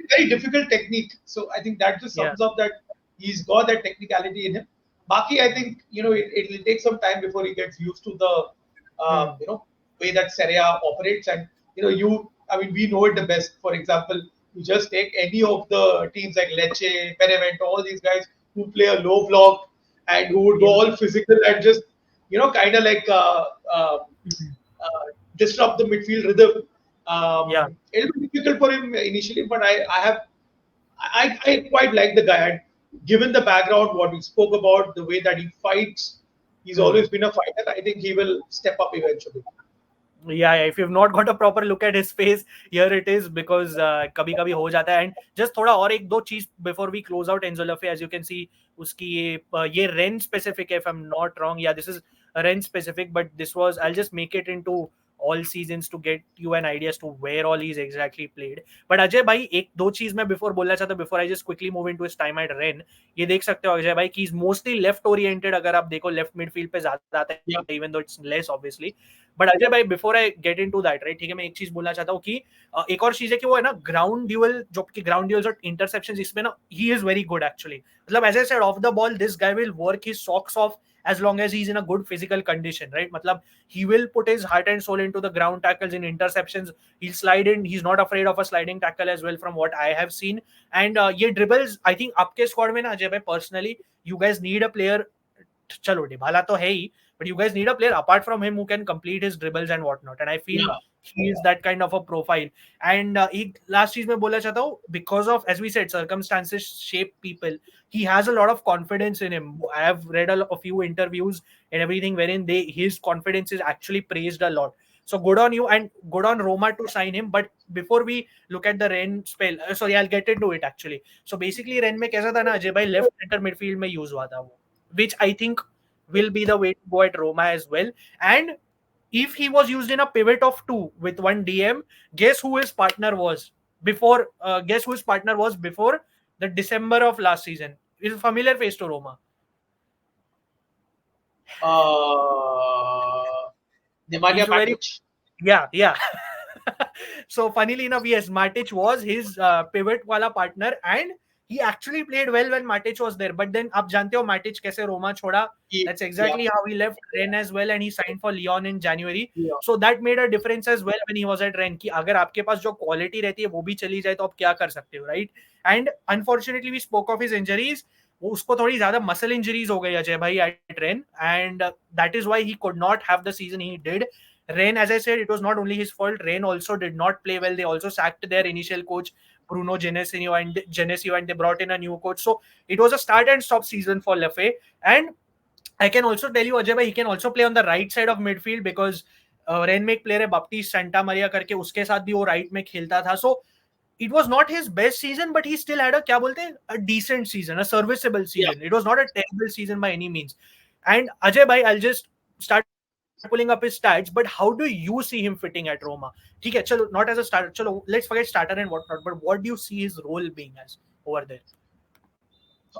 Very difficult technique. So I think that just Yeah. sums up that he's got that technicality in him. Baki, I think it will take some time before he gets used to the way that Serie A operates. And I mean, we know it the best. For example, you just take any of the teams like Lecce, Benevento, all these guys who play a low block and who would go Yeah. all physical and just kind of like disrupt the midfield rhythm. Yeah. It'll be difficult for him initially, but I quite like the guy. And given the background, what we spoke about, the way that he fights, he's always been a fighter. I think he will step up eventually. Yeah, if you've not got a proper look at his face, here it is, because कभी कभी हो जाता है. And just थोड़ा और एक दो चीज before we close out Enzo Le Fée, as you can see, उसकी ये Rennes specific है, if I'm not wrong. Yeah, this is Rennes specific, but this was, I'll just make it into all seasons to get you an idea as to where all he's exactly played. But Ajay भाई, एक दो चीज मैं before बोलना चाहता हूँ, before I just quickly move into his time at Rennes. ये देख सकते हो अजय भाई कि he's mostly left oriented. अगर आप देखो left midfield पे ज्यादा आता है, even though it's less obviously. But Ajay भाई, before I get into that, right, ठीक है, मैं एक चीज बोलना चाहता हूँ कि एक और चीज है कि वो है ना ग्राउंड ड्यूअल, जो कि ग्राउंड ड्यूअल्स और इंटरसेप्शंस, इसमें ना ही इज वेरी गुड एक्चुअली. मतलब as I said, off the ball this guy will work his socks off as long as he's in a good physical condition, right? Matlab, he will put his heart and soul into the ground tackles, in interceptions. He'll slide in. He's not afraid of a sliding tackle as well, from what I have seen. And ye dribbles, I think आपके squad में ना अजय भाई, personally, you guys need a player. चलो Dybala तो है ही, but you guys need a player apart from him who can complete his dribbles and whatnot. And I feel he is that kind of a profile. And एक last चीज मैं बोलना चाहता हूँ, because of, as we said, circumstances shape people. He has a lot of confidence in him. I have read a few interviews and everything wherein his confidence is actually praised a lot. So good on you, and good on Roma to sign him. But before we look at the Rennes spell, sorry, I'll get into it actually. So basically Rennes में कैसा था ना अजय भाई, left centre midfield में use हुआ था वो, which I think will be the way to go at Roma as well. And if he was used in a pivot of two with one DM, guess who his partner was before? Guess who his partner was before the December of last season? Is a familiar face to Roma. Nemanja Matic. Yeah. So funnily enough, yes, Matic was his pivot wala partner, and he actually played well when Matic was there. But then आप जानते हो Matic कैसे Roma छोड़ा? That's exactly how he left Rennes as well, and he signed for Lyon in January. So that made a difference as well when he was at Rennes, कि अगर आपके पास जो quality रहती है वो भी चली जाए तो आप क्या कर सकते हो, right? And unfortunately we spoke of his injuries. वो उसको थोड़ी ज्यादा मसल इंजरीज हो गई अजय भाई at Rennes, and that is why he could not have the season he did. Rennes, as I said, it was not only his fault. Rennes also did not play well. They also sacked their initial coach, Bruno Genesio, and they brought in a new coach. So it was a start and stop season for Le Fée. And I can also tell you, Ajay bhai, he can also play on the right side of midfield, because Rennes में एक player है Baptiste Santa Maria करके, उसके साथ भी वो right में खेलता था. So it was not his best season, but he still had a क्या बोलते हैं, a decent season, a serviceable season. It was not a terrible season by any means. And Ajay bhai, I'll just start pulling up his stats, but how do you see him fitting at Roma? ठीक है, चलो, not as a starter, चलो, let's forget starter and whatnot, but what do you see his role being as over there?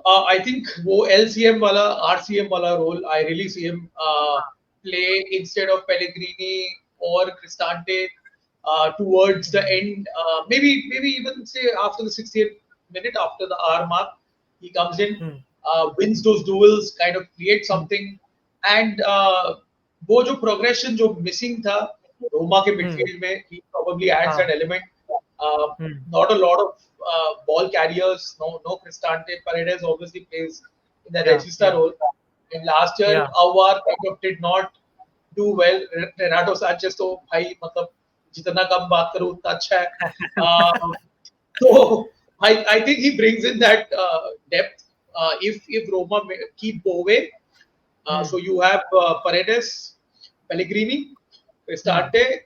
I think वो LCM वाला, RCM वाला role, I really see him play instead of Pellegrini or Cristante towards the end. Maybe even say after the 68th minute, after the hour mark, he comes in, wins those duels, kind of creates something, and वो जो progression जो missing था Roma के midfield में, he probably adds that element. Not a lot of ball carriers, no Cristante. Paredes obviously plays in the regista role. And last year, Aouar kind of did not do well. Renato Sanchez तो भाई मतलब जितना कम बात करूँ उतना अच्छा है. So I think he brings in that depth. If Roma keep Bove, so you have Paredes, Pellegrini, Cristante,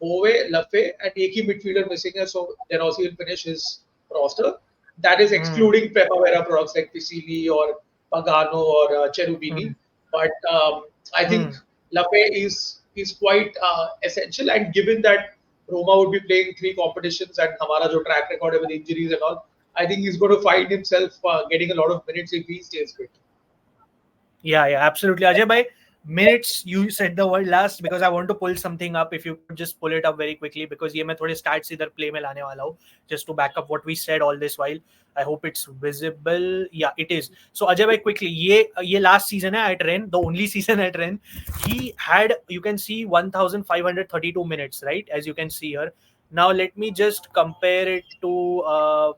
Bove, Le Fée, and एक ही midfielder missing है, so then also he'll finish his roster. That is excluding Primavera products like Piscili or Pagano or Cherubini. But I think Le Fée is quite essential, and given that Roma would be playing 3 competitions and हमारा जो track record है with injuries and all, I think he's going to find himself getting a lot of minutes if he stays fit. Yeah, absolutely. Ajay bhai, minutes, you said the word last because I want to pull something up. If you could just pull it up very quickly, because ये मैं थोड़े stats इधर play में लाने वाला हूँ, just to back up what we said all this while. I hope it's visible. Yeah, it is. So Ajay bhai, quickly, ये last season है at Rennes, the only season at Rennes. He had, you can see, 1,532 minutes, right? As you can see here. Now let me just compare it to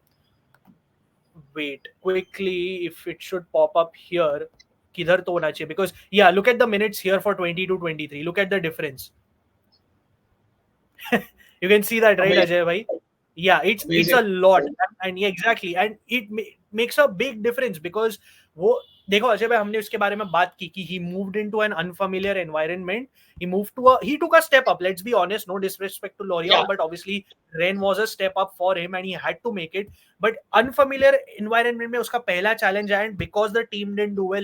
wait quickly, if it should pop up here. किधर तो होना चाहिए, because yeah, look at the minutes here for 22-23. Look at the difference. You can see that, right, Ajay bhai? Yeah, it's a lot, and yeah, exactly, and it makes a big difference, because वो देखो अजय भाई, हमने उसके बारे में बात की कि he moved into an unfamiliar environment. He took a step up. Let's be honest, no disrespect to L'Oreal, but obviously Rennes was a step up for him and he had to make it. But unfamiliar environment में उसका पहला challenge है, and because the team didn't do well,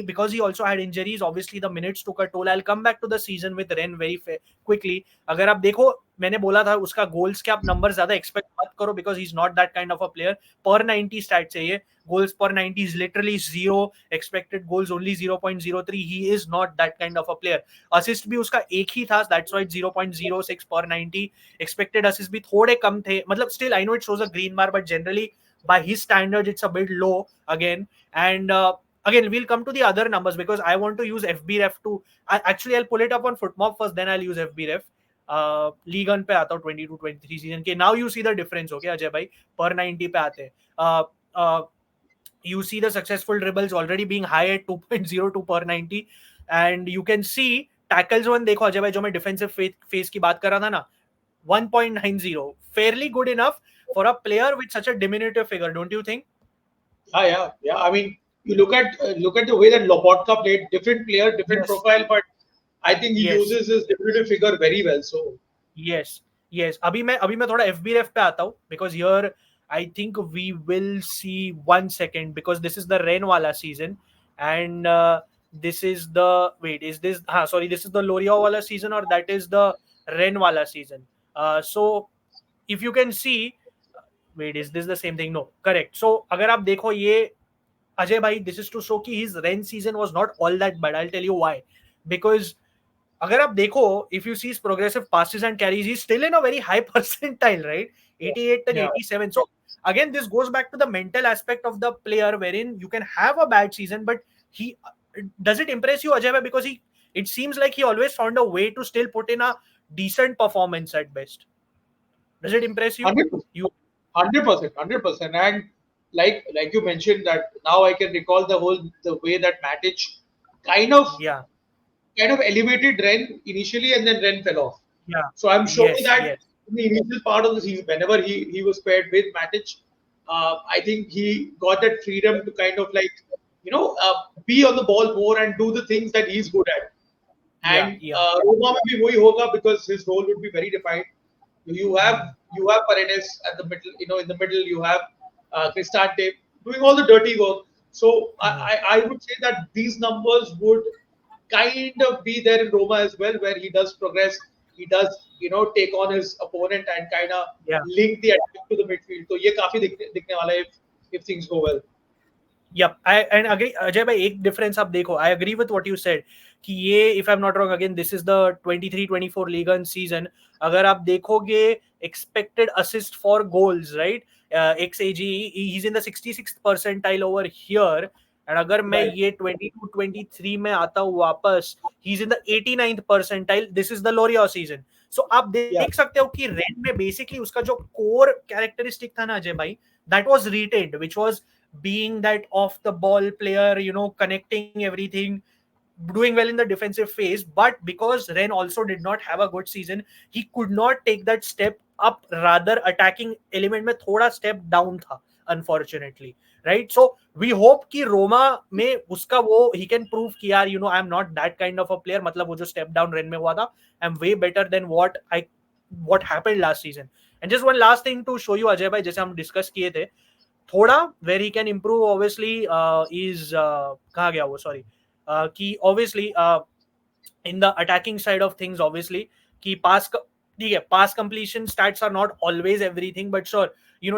because he also had injuries, obviously the minutes took a toll. I'll come back to the season with Rennes very quickly. अगर आप देखो, मैंने बोला था उसका गोल्स के आप नंबर ज्यादा एक्सपेक्ट मत करो, because he is not that kind of a player. पर 90 स्टैट चाहिए, goals per 90 is literally zero, expected goals only 0.03. He is not that kind of a player. Assist भी उसका एक ही था, that's why 0.06 per 90. Expected assist भी थोड़े कम थे, मतलब still I know it shows a green bar, but generally by his standards it's a bit low again. And again, we'll come to the other numbers because I want to use FBref to actually I'll pull it up on Footmob first, then I'll use FBref. League one पे आता हूँ 22-23 season के. Now you see the difference. Okay Ajay भाई, पर 90 पे आते हैं. You see the successful dribbles already being high at 2.02 per 90, and you can see tackles one. देखो अजय भाई, जो मैं defensive phase की बात कर रहा था ना, 1.90, fairly good enough for a player with such a diminutive figure, don't you think? Yeah. I mean, you look at the way that Lobotka played. Different player, different profile, but I think he uses his diminutive figure very well. So yes. अभी मैं थोड़ा FBref पे आता हूँ, because here I think we will see 1 second, because this is the Rennes wala season, and this is the this is the L'Oreal wala season, or that is the Rennes wala season. So if you can see, is this the same thing? No, correct. So अगर आप देखो ये अजय भाई, this is to show कि his Rennes season was not all that bad. I'll tell you why. Because अगर आप देखो, if you see his progressive passes and carries, he's still in a very high percentile, right? 88 and 87. So again, this goes back to the mental aspect of the player, wherein you can have a bad season, but he does it impress you, Ajay? Because it seems like he always found a way to still put in a decent performance at best. Does it impress you? 100%, and like you mentioned, that now I can recall the way that Matic kind of elevated Rennes initially, and then Rennes fell off. So I'm sure that in the initial part of the season, whenever he was paired with Matic, I think he got that freedom to kind of be on the ball more and do the things that he's good at. And Roma में भी वही होगा, because his role would be very defined. You have Paredes at the middle, in the middle you have Cristante doing all the dirty work. So I would say that these numbers would kind of be there in Roma as well, where he does progress. He does, take on his opponent and kind of link the attack to the midfield. So ये काफी दिखने वाला है if things go well. Yep, I agree. Ajay bhai, एक difference आप देखो. I agree with what you said. कि ये, if I'm not wrong, again, this is the 23-24 Ligue 1 season. अगर आप देखोगे expected assist for goals, right? XAG, he's in the 66th percentile over here. And अगर मैं ये 22-23 में आता हूँ वापस, he's in the 89th percentile. This is the L'Oreal season. So आप देख सकते हो कि Rennes में basically उसका जो core characteristic था ना अजय भाई, that was retained, which was being that off the ball player, connecting everything, doing well in the defensive phase. But because Rennes also did not have a good season, he could not take that step up. Rather, attacking element में थोड़ा step down था, unfortunately, right? So we hope कि Roma में उसका वो he can prove कि यार, I'm not that kind of a player. मतलब वो जो step down Rennes में हुआ था, I'm way better than what happened last season. And just one last thing to show you, Ajay भाई, जैसे हम discuss किए थे थोड़ा, where he can improve obviously is कहाँ गया वो, sorry, कि obviously in the attacking side of things, obviously कि pass completion stats are not always everything, but sure,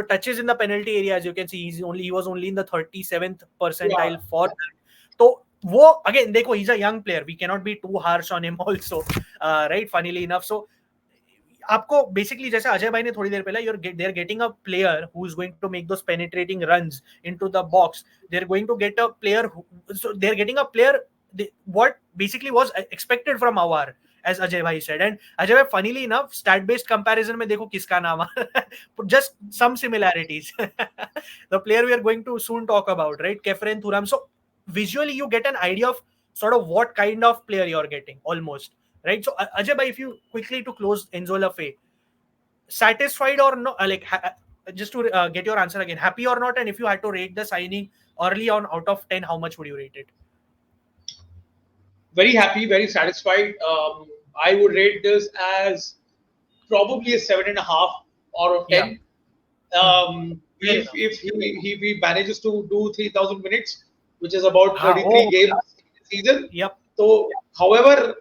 touches in the penalty area, as you can see, he was only in the 37th percentile Yeah. for that. तो वो again देखो, he's a young player, we cannot be too harsh on him also, right? Funnily enough, so आपको basically जैसे अजय भाई ने थोड़ी देर पहले, they are getting a player who is going to make those penetrating runs into the box. They are going to get a player so they are getting a player what basically was expected from Awar, as Ajay bhai said. And Ajay bhai, funnily enough, stat based comparison में देखो किसका नाम है, just some similarities. The player we are going to soon talk about, right? Khéphren Thuram. So visually you get an idea of sort of what kind of player you're getting almost, right? So Ajay bhai, if you quickly to close Enzo Le Fée, satisfied or not, just to get your answer again, happy or not, and if you had to rate the signing early on out of 10, how much would you rate it? Very happy, very satisfied. I would rate this as probably a 7.5 out of 10. If he manages to do 3,000 minutes, which is about 33 games in the season. Yep. So, however,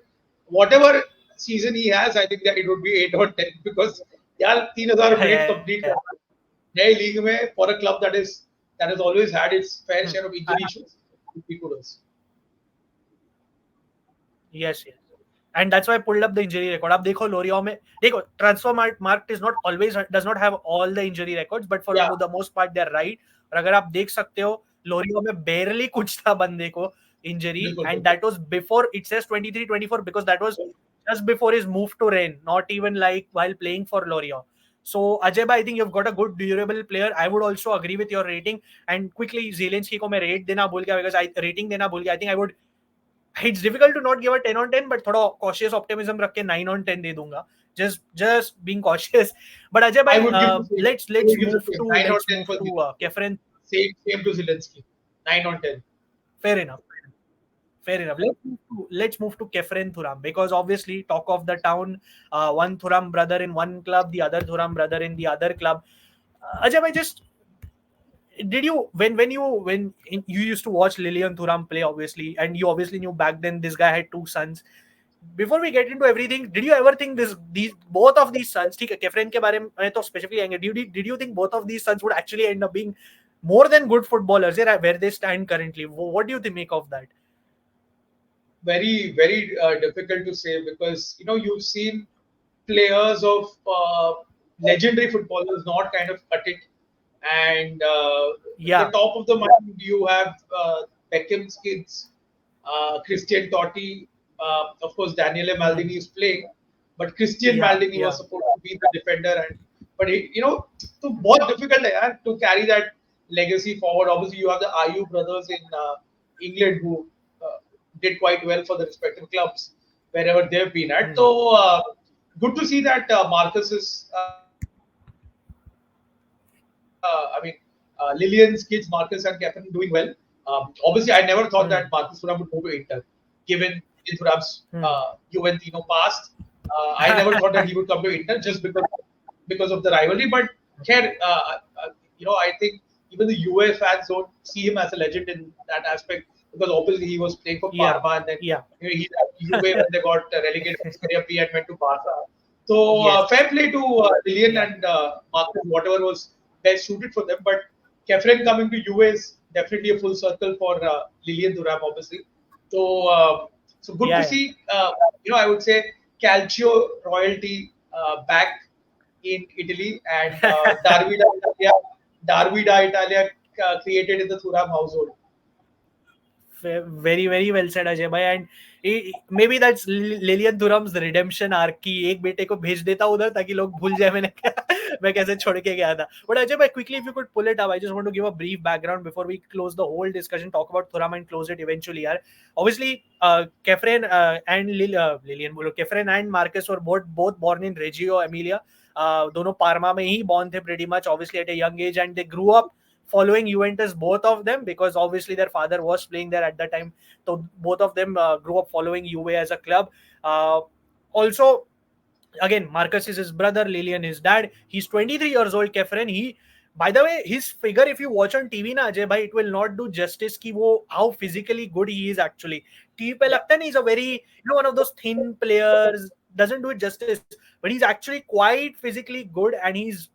whatever season he has, I think that it would be 8 or 10, because yeah, 3,000 minutes complete. Nai league mein, for a club that has always had its fair share of injury issues, would be kudos. Yes. And that's why I pulled up the injury record. अब देखो लोरियो में देखो transfer mark does not have all the injury records, but for the most part they're right. और अगर आप देख सकते हो लोरियो में barely कुछ था बंदे को injury, and that was before, it says 23-24 because that was just before his move to Rennes, not even like while playing for Lorient. So Ajay bhai, I think you've got a good durable player. I would also agree with your rating. And quickly Zielinski को मैं rate देना भूल गया, because rating देना भूल गया. I think I would, it's difficult to not give a 10 on 10, but थोड़ा cautious optimism रख के 9 on 10 दे दूंगा. Just being cautious. But Ajay bhai, let's move to Khéphren. Same to Zieliński. 9 on 10. Fair enough. Let's move to Khéphren Thuram, because obviously talk of the town, one Thuram brother in one club, the other Thuram brother in the other club. Ajay bhai, just did you when you used to watch Lilian Thuram play, obviously, and you obviously knew back then this guy had 2 sons. Before we get into everything, did you ever think both of these sons, ठीक है, Khéphren के बारे में तो specifically आएंगे, did you think both of these sons would actually end up being more than good footballers where they stand currently? What do you make of that? Very, very difficult to say, because you've seen players of legendary footballers not kind of cut it, and the top of the mind you have Beckham's kids, Christian Totti, of course Daniele Maldini is playing, but Christian Maldini was supposed to be the defender, but so बहुत difficult है यार to carry that legacy forward. Obviously you have the Ayew brothers in England who did quite well for the respective clubs wherever they've been at. So good to see that Marcus is, Lilian's kids, Marcus and Khéphren, doing well. Obviously, I never thought that Marcus Thuram would go to Inter, given Thuram's Juventino past. I never thought that he would come to Inter just because of the rivalry. But I think even the Juve fans don't see him as a legend in that aspect, because obviously he was playing for Parma, and then he's at Juve when they got relegated from Serie B and went to Barca. So fair play to Lilian and Marcus, whatever was best suited for them. But Khéphren coming to Juve is definitely a full circle for Lilian Thuram, obviously. So good to see. I would say Calcio royalty back in Italy, and Darvida Italia created in the Thuram household. Very, very well said, Ajay bhai. And maybe that's Lilian Thuram's redemption arc कि एक बेटे को भेज देता उधर ताकि लोग भूल जाए मैं कैसे छोड़ के गया था. But Ajay bhai, quickly, if you could pull it up, I just want to give a brief background before we close the whole discussion, talk about Thuram and close it eventually. Obviously, Khéphren and Khéphren and Marcus were both born in Reggio Emilia. दोनों Parma में ही born थे pretty much, obviously at a young age, and they grew up following Juventus, both of them, because obviously their father was playing there at that time. So both of them grew up following Juve as a club. Also, again, Marcus is his brother, Lilian his dad. He's 23 years old, Khéphren. By the way, his figure, if you watch on TV na Ajay bhai, it will not do justice ki how physically good he is actually. TV pe lagta nahi, he's a very, one of those thin players, doesn't do it justice, but he's actually quite physically good, and he's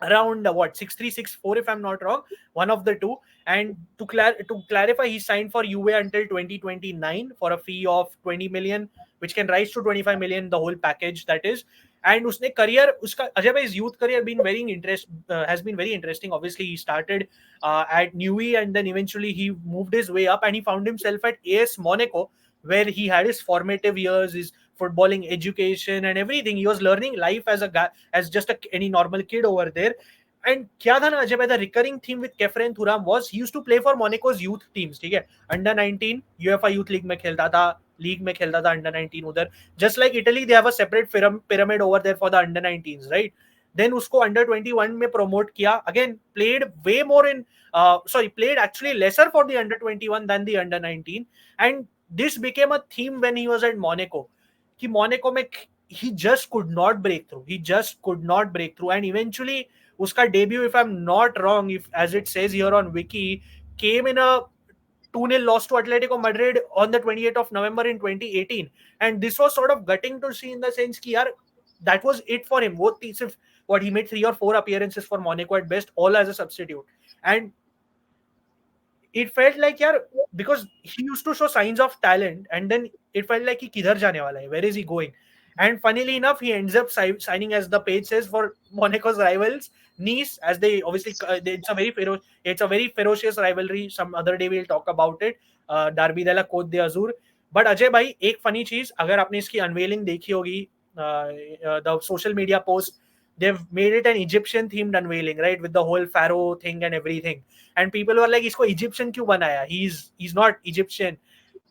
around 6'3", 6'4", if I'm not wrong, one of the two. And to clarify, he signed for Juve until 2029 for a fee of 20 million, which can rise to 25 million, the whole package that is. And उसने career, उसका Ajay bhai's youth career has been very interesting. Obviously, he started at Newey, and then eventually he moved his way up, and he found himself at AS Monaco, where he had his formative years, his footballing education and everything. He was learning life as a guy, as just any normal kid over there. And क्या था ना अजय भाई, the recurring theme with Khéphren Thuram was he used to play for Monaco's youth teams, ठीक है, under 19 UEFA Youth League में खेलता था, league में खेलता था under 19 उधर. Just like Italy, they have a separate pyramid over there for the under 19s, right? Then उसको under 21 में promote किया, again played way more in played actually lesser for the under 21 than the under 19. And this became a theme when he was at Monaco, कि Monaco में he just could not break through. And eventually उसका debut, if I'm not wrong, if as it says here on Wiki, came in a 2-0 loss to Atletico Madrid on the 28th of November in 2018. And this was sort of gutting to see, in the sense कि यार that was it for him. What he made 3 or 4 appearances for Monaco at best, all as a substitute. And it felt like यार, because he used to show signs of talent, and then it felt like कि किधर जाने वाला है, where is he going? And funnily enough, he ends up signing, as the page says, for Monaco's rivals Nice, as they obviously it's a very ferocious rivalry. Some other day we'll talk about it. Derby della Côte d'Azur. But Ajay भाई, एक funny चीज, अगर आपने इसकी unveiling देखी होगी, the social media post, they've made it an Egyptian themed unveiling, right, with the whole pharaoh thing and everything. And people were like, इसको Egyptian क्यों बनाया? He's not Egyptian.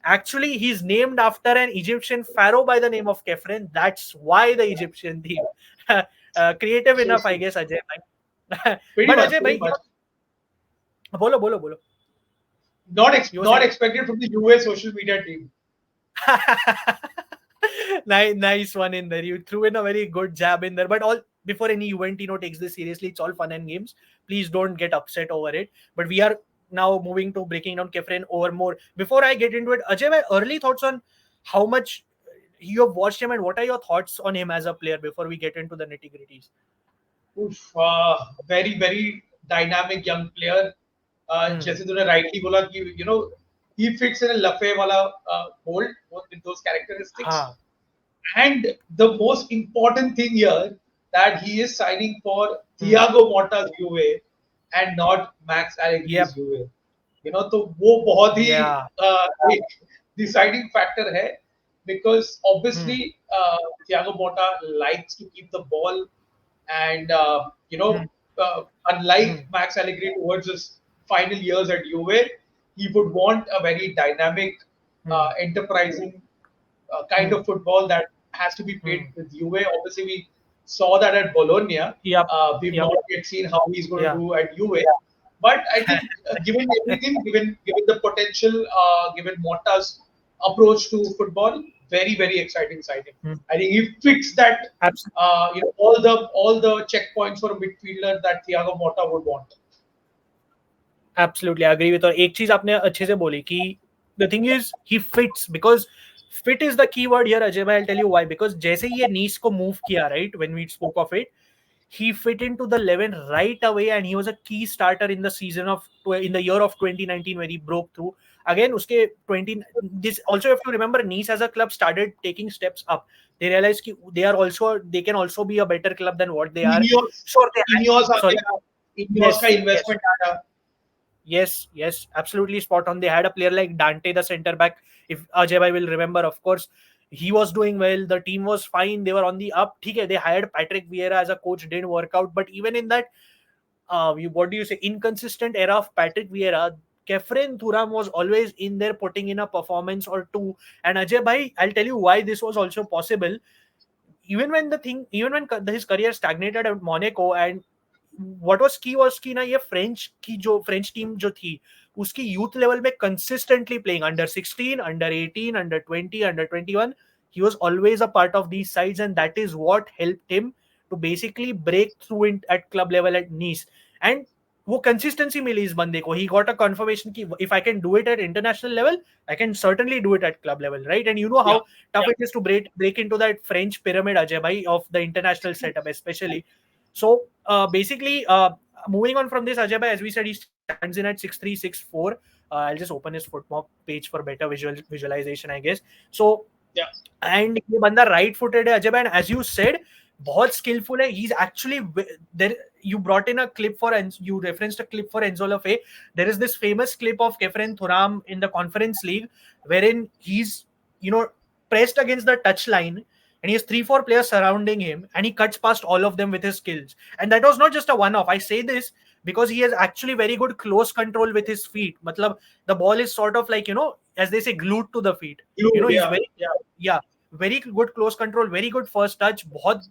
Actually, he's named after an Egyptian pharaoh by the name of Khéphren. That's why the Egyptian theme. Creative enough, I guess, Ajay. But Ajay, bhai, bolo. Not expected from the US social media team. Nice one in there. You threw in a very good jab in there. But before any Juventino takes this seriously, it's all fun and games. Please don't get upset over it. But we are now moving to breaking down Khéphren over more. Before I get into it, Ajay, early thoughts on how much you have watched him, and what are your thoughts on him as a player before we get into the nitty-gritties? Very, very dynamic young player. जैसे तूने rightly बोला कि he fits in a Le Fée वाला mold with those characteristics. And the most important thing here, that he is signing for Thiago Motta's Juve and not Max Allegri's Juve. तो वो बहुत ही deciding factor है, because obviously Thiago Motta likes to keep the ball, and unlike Max Allegri towards his final years at Juve, he would want a very dynamic, enterprising kind of football that has to be played with Juve. Obviously, we saw that at Bologna. We've not yet seen how he's going to do at Juve. But I think, given everything, given the potential, given Motta's approach to football, very, very exciting signing. I think he fits that, all the checkpoints for a midfielder that Thiago Motta would want. Absolutely, I agree with you. एक चीज आपने अच्छे से बोली कि the thing is he fits, because fit is the key word here, Ajay bhai. I'll tell you why. Because जैसे ये Nice को move किया, right, when we spoke of it, he fit into the 11 right away, and he was a key starter in the year of 2019 when he broke through. Again, uske this also, you have to remember, Nice as a club started taking steps up. They realized they can also be a better club than what they are. Ineos investment. Yes, absolutely spot on. They had a player like Dante, the centre back, if Ajay bhai will remember, of course. He was doing well. The team was fine. They were on the up. They hired Patrick Vieira as a coach. Didn't work out. But even in that, inconsistent era of Patrick Vieira, Khéphren Thuram was always in there, putting in a performance or two. And Ajay bhai, I'll tell you why this was also possible. Even when his career stagnated at Monaco, and what was key ना, ये French team जो थी, उसकी youth level में consistently playing under 16, under 18, under 20, under 21. He was always a part of these sides, and that is what helped him to basically break through at club level at Nice. And वो consistency मिली इस बंदे को. He got a confirmation कि if I can do it at international level, I can certainly do it at club level, right? And you know how tough it is to break into that French pyramid, Ajay bhai, of the international setup especially. So basically, moving on from this, Ajay bhai, as we said, he stands in at 6'3", 6'4". I'll just open his footmap page for better visualization, I guess. So, yeah, and ये बंदा right footed है, Ajay bhai, and as you said, बहुत skillful है. He's actually there. You brought in a clip for, you referenced a clip for Enzo Le Fée. There is this famous clip of Khéphren Thuram in the Conference League, wherein he's, pressed against the touch line, and he has 3-4 players surrounding him, and he cuts past all of them with his skills. And that was not just a one-off. I say this because he has actually very good close control with his feet. Matlab, the ball is sort of like, as they say, glued to the feet. He's very, very good close control, very good first touch, बहुत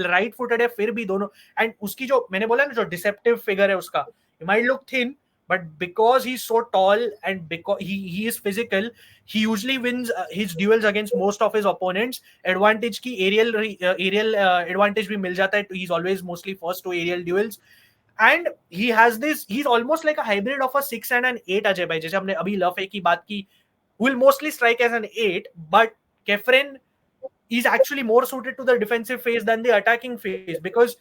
right footed है फिर भी दोनों. And उसकी जो मैंने बोला ना, जो deceptive figure है उसका, he might look thin, but because he's so tall and because he is physical, he usually wins his duels against most of his opponents. Advantage की aerial advantage भी मिल जाता है. He's always mostly first to aerial duels. And he has this, he's almost like a hybrid of a 6 and an 8, Ajay bhai. जैसे हमने अभी Le Fée की बात की, will mostly strike as an 8, but Khéphren is actually more suited to the defensive phase than the attacking phase, because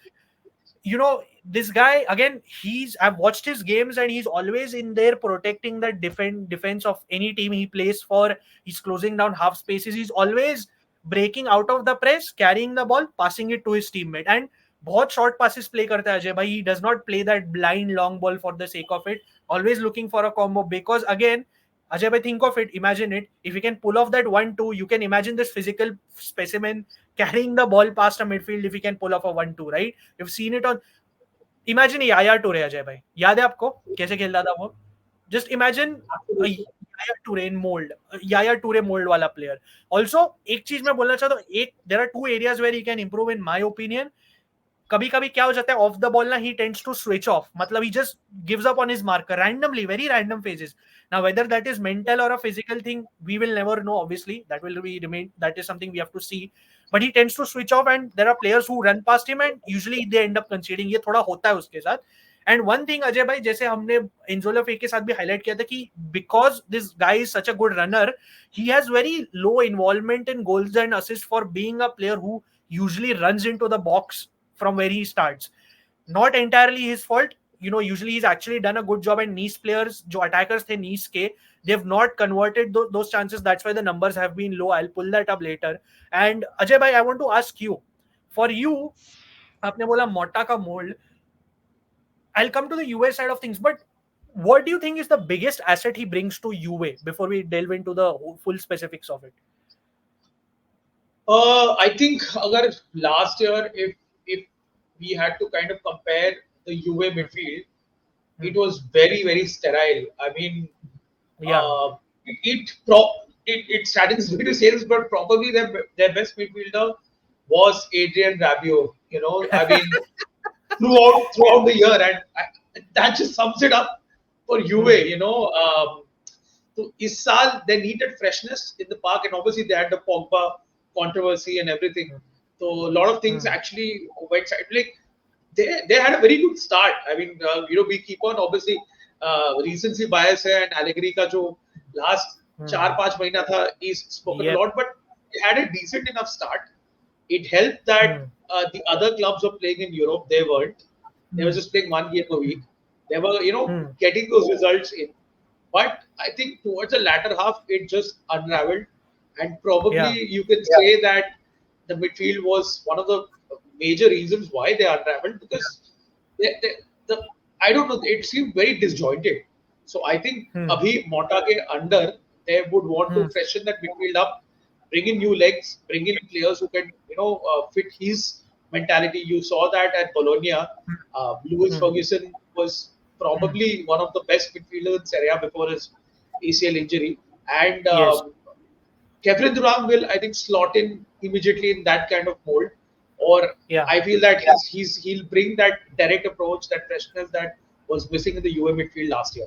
this guy, again, I've watched his games and he's always in there protecting the defense of any team he plays for. He's closing down half spaces. He's always breaking out of the press, carrying the ball, passing it to his teammate, and बहुत short passes play करता है अजय भाई. He does not play that blind long ball for the sake of it. Always looking for a combo, because again, Ajay bhai, think of it, imagine it. If you can pull off that 1-2, you can imagine this physical specimen carrying the ball past a midfield if he can pull off a 1-2, right? You've seen it on. Imagine Yaya Toure, Ajay bhai. याद है आपको कैसे खेलता था वो? Just imagine Yaya Toure in mold. Yaya Toure mold वाला player. Also, एक चीज मैं बोलना चाहता हूँ, there are 2 areas where he can improve in my opinion. कभी-कभी क्या हो जाता है, ऑफ द बॉल ना, he tends to switch off. मतलब he just gives up on his marker randomly, very random phases. Now, whether that is mental or a physical thing, we will never know, obviously. That is something we have to see. But he tends to switch off, and there are players who run past him, and usually they end up conceding. ये थोड़ा होता है उसके साथ. And one thing, Ajay bhai, जैसे हमने Enzo Le Fée के साथ भी highlight किया था कि because this guy is such a good runner, he has very low involvement in goals and assists for being a player who usually runs into the box from where he starts. Not entirely his fault. Usually he's actually done a good job, and Nice players, जो attackers थे Nice के, they've not converted those chances. That's why the numbers have been low. I'll pull that up later. And Ajay bhai, I want to ask you, for you, आपने बोला मोटा का mold. I'll come to the US side of things, but what do you think is the biggest asset he brings to Juve before we delve into the full specifics of it? I think agar last year, if we had to kind of compare the Juve midfield, it was very, very sterile. I mean, it saddens me to say this, but probably their best midfielder was Adrien Rabiot. I mean, throughout the year, and that just sums it up for Juve. So this saal they needed freshness in the park, and obviously they had the Pogba controversy and everything. So a lot of things actually went side. Like they had a very good start. I mean, we keep on obviously recency bias hai, and Allegri ka jo last 4-5 mahina tha is spoken a lot, but they had a decent enough start. It helped that the other clubs were playing in Europe. They weren't. They were just playing 1 game a week. They were, getting those results in. But I think towards the latter half, it just unraveled. And probably you can say that the midfield was one of the major reasons why they unraveled, because I don't know, it seemed very disjointed. So I think Abhi Mota ke under, they would want to freshen that midfield up, bring in new legs, bring in players who can, fit his mentality. You saw that at Bologna. Lewis Ferguson was probably one of the best midfielders in Serie A before his ACL injury. And Khéphren Thuram will, I think, slot in immediately in that kind of mold. Or I feel that he'll bring that direct approach, that freshness that was missing in the Juve midfield last year.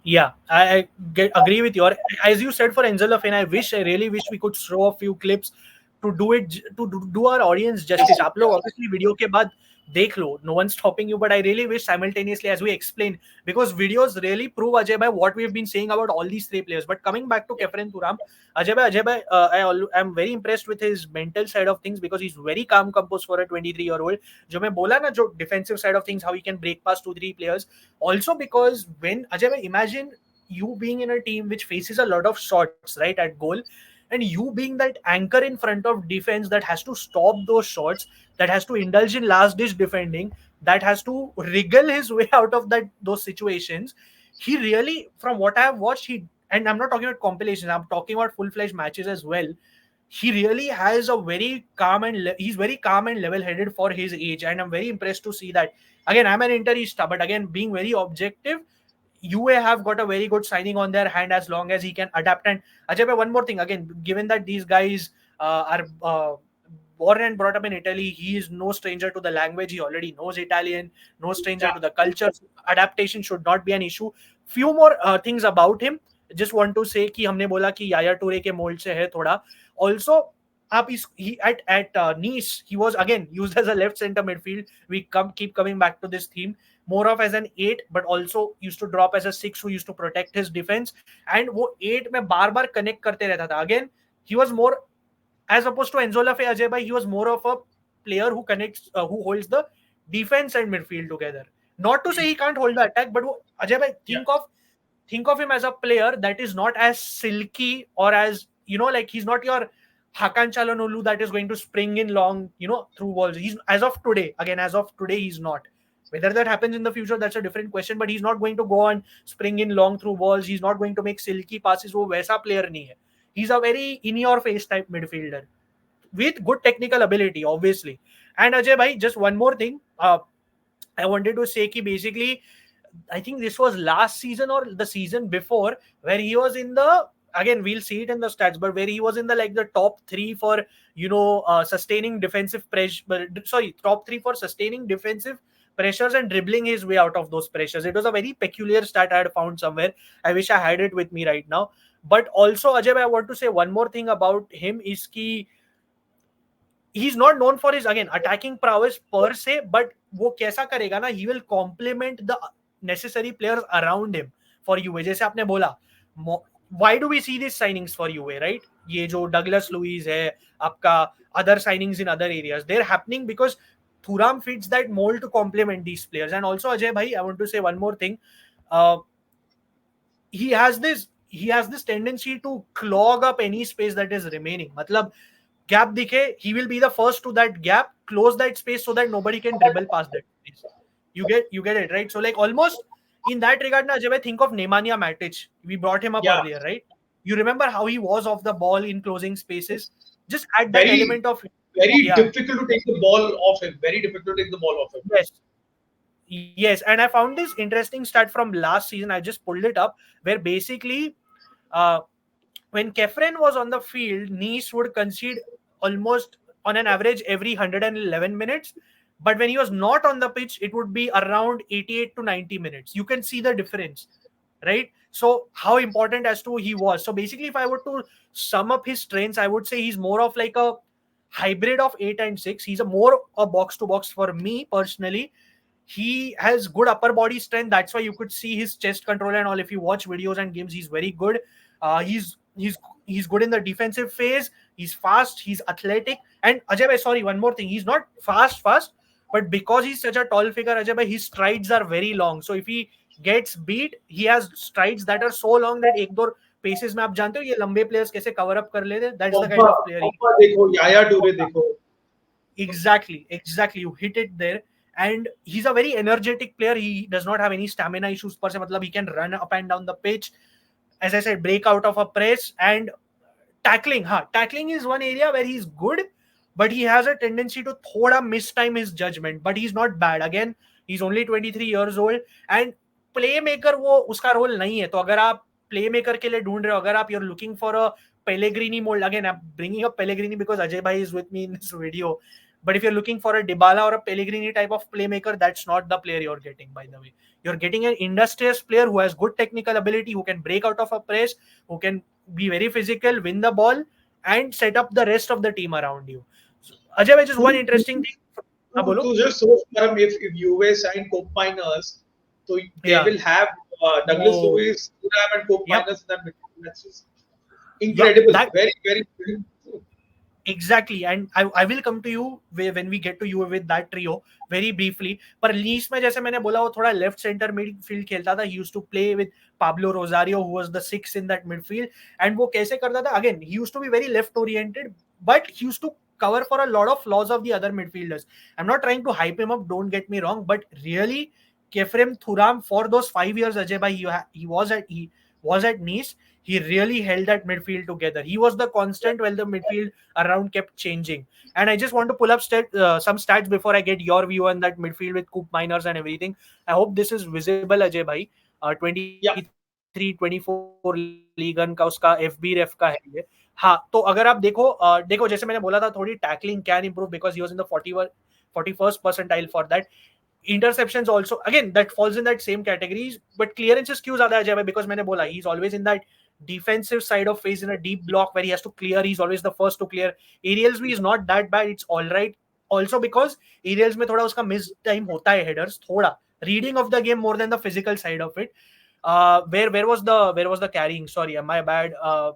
Yeah, I agree with you. As you said for Enzo Le Fée, I really wish we could throw a few clips to do our audience justice. आप लोग obviously video के बाद dekh lo, no one's stopping you, but I really wish simultaneously, as we explained, because videos really prove, Ajay bhai, what we've been saying about all these three players. But coming back to Khéphren Thuram, Ajay bhai, I'm very impressed with his mental side of things, because he's very calm composed for a 23-year-old. जो मैं बोला ना, जो defensive side of things, how he can break past 2-3 players. Also because when, Ajay bhai, imagine you being in a team which faces a lot of shots, right, at goal, and you being that anchor in front of defense that has to stop those shots, that has to indulge in last ditch defending, that has to wriggle his way out of those situations. He really, from what I have watched, and I'm not talking about compilations, I'm talking about full-fledged matches as well. He really has a very calm and he's very calm and level-headed for his age, and I'm very impressed to see that. Again, I'm an Interista, but again, being very objective, UA have got a very good signing on their hand as long as he can adapt. And Ajay, one more thing, again, given that these guys are born and brought up in Italy, he is no stranger to the language. He already knows Italian, no stranger to the culture. Adaptation should not be an issue. Few more things about him. Just want to say कि हमने बोला कि याया टूरे के mould से है थोड़ा. Also, he at Nice, he was again used as a left center midfield. We keep coming back to this theme. More of as an 8, but also used to drop as a 6 who used to protect his defense. And वो 8 में बार-बार connect करते रहता था. Again, he was more, as opposed to Enzo Le Fée, Ajay bhai, he was more of a player who connects, who holds the defense and midfield together. Not to say he can't hold the attack, but Ajay bhai, think of him as a player that is not as silky, or as, like he's not your Hakan Çalhanoğlu that is going to spring in long, through walls. He's, as of today, he's not. Whether that happens in the future, that's a different question, but he's not going to go and spring in long through walls. He's not going to make silky passes. वो वैसा player नहीं है. He's a very in-your-face type midfielder with good technical ability, obviously. And Ajay bhai, just one more thing. I wanted to say कि basically, I think this was last season or the season before, where he was in the, again, we'll see it in the stats, but where he was in the top 3 for, sustaining defensive pressure, top 3 for sustaining defensive pressures and dribbling his way out of those pressures. It was a very peculiar stat I had found somewhere. I wish I had it with me right now. But also, Ajay, I want to say one more thing about him is कि he's not known for his, again, attacking prowess per se, but वो कैसा करेगा ना, he will complement the necessary players around him for UA. जैसे आपने बोला, why do we see these signings for UA, right? ये जो Douglas Luiz है, आपका other signings in other areas, they're happening because Thuram fits that mold to complement these players. And also, Ajay bhai, I want to say one more thing. He has this tendency to clog up any space that is remaining. मतलब gap दिखे, he will be the first to that gap, close that space so that nobody can dribble past that space. You get it, right? So like almost in that regard, na Ajay bhai, think of Nemanja Matic. We brought him up earlier, right? You remember how he was off the ball in closing spaces? Just add that element of difficult to take the ball off him. Very difficult to take the ball off him. Yes. And I found this interesting stat from last season. I just pulled it up, where basically, when Khéphren was on the field, Nice would concede almost on an average every 111 minutes. But when he was not on the pitch, it would be around 88 to 90 minutes. You can see the difference, right? So how important as to he was. So basically, if I were to sum up his strengths, I would say he's more of like a hybrid of 8 and 6. He's more a box-to-box for me personally. He has good upper body strength. That's why you could see his chest control and all. If you watch videos and games, he's very good. He's good in the defensive phase. He's fast. He's athletic. And Ajay bhai, sorry, one more thing. He's not fast, but because he's such a tall figure, Ajay bhai, his strides are very long. So if he gets beat, he has strides that are so long that एक दो paces में आप जानते हो ये लंबे players कैसे cover up कर लेते. That's the kind of player. देखो, याया टूरे देखो. Exactly. You hit it there. And he's a very energetic player. He does not have any stamina issues per se. मतलब he can run up and down the pitch. As I said, break out of a press. And tackling. Tackling is one area where he's good, but he has a tendency to thoda mistime his judgment. But he's not bad. Again, he's only 23 years old. And playmaker वो उसका role नहीं है. तो अगर आप playmaker के लिए ढूंढ रहे हो, अगर आप you're looking for a Pellegrini mold, again I'm bringing up Pellegrini because Ajay bhai is with me in this video. But if you're looking for a Dybala or a Pellegrini type of playmaker, that's not the player you're getting, by the way. You're getting an industrious player who has good technical ability, who can break out of a press, who can be very physical, win the ball, and set up the rest of the team around you. So, Ajay, just one interesting thing. बोलो. to just so if Juve sign Cope Miners, so they will have Douglas Luiz, Thuram, and Cope Miners in that midfield. That's just incredible. Very, very, very. Exactly, and I will come to you when we get to you with that trio very briefly. पर lease में जैसे मैंने बोला वो थोड़ा left centre midfield खेलता था. He used to play with Pablo Rosario, who was the six in that midfield. And वो कैसे करता था? Again, he used to be very left oriented, but he used to cover for a lot of flaws of the other midfielders. I'm not trying to hype him up, don't get me wrong, but really, Khéphren Thuram for those 5 years, Ajay bhai, he was at Nice. He really held that midfield together. He was the constant while the midfield around kept changing. And I just want to pull up some stats before I get your view on that midfield with Coop Miners and everything. I hope this is visible, Ajay bhai. 23-24 ligand का उसका FB रेफ का है ये. हाँ, तो अगर आप देखो जैसे मैंने बोला था थोड़ी tackling can improve because he was in the 41st percentile for that. Interceptions also, again, that falls in that same categories, but clearances क्यों ज्यादा है Ajay bhai? Because मैंने बोला he's always in that defensive side of phase in a deep block where he has to clear. He's always the first to clear. Aerials भी is not that bad. It's all right. Also because aerials में थोड़ा उसका miss time होता है headers. थोड़ा reading of the game more than the physical side of it. Where was the carrying? Sorry, my bad.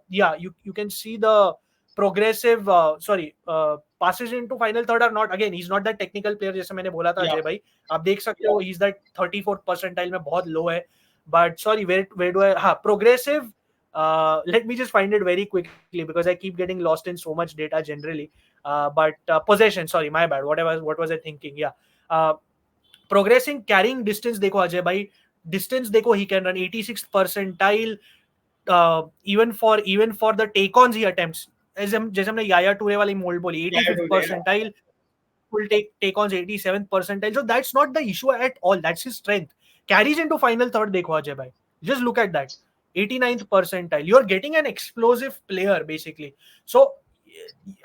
Yeah, you can see the progressive. Passes into final third are not. Again, he's not that technical player जैसे मैंने बोला था अजय भाई. आप देख सकते हो he's that 34th percentile में बहुत low है. But sorry, where do I? Progressive. Let me just find it very quickly because I keep getting lost in so much data generally. But possession, sorry, my bad. What was I thinking? Yeah. Progressing, carrying distance, देखो अजय भाई, distance देखो he can run 86th percentile. Even for the take-ons he attempts. जैसे हमने याया टूरे वाली mould बोली, 85th percentile. Will take on 87th percentile. So that's not the issue at all. That's his strength. Carries into final third, dekho Ajay bhai. Just look at that. 89th percentile. You're getting an explosive player basically. So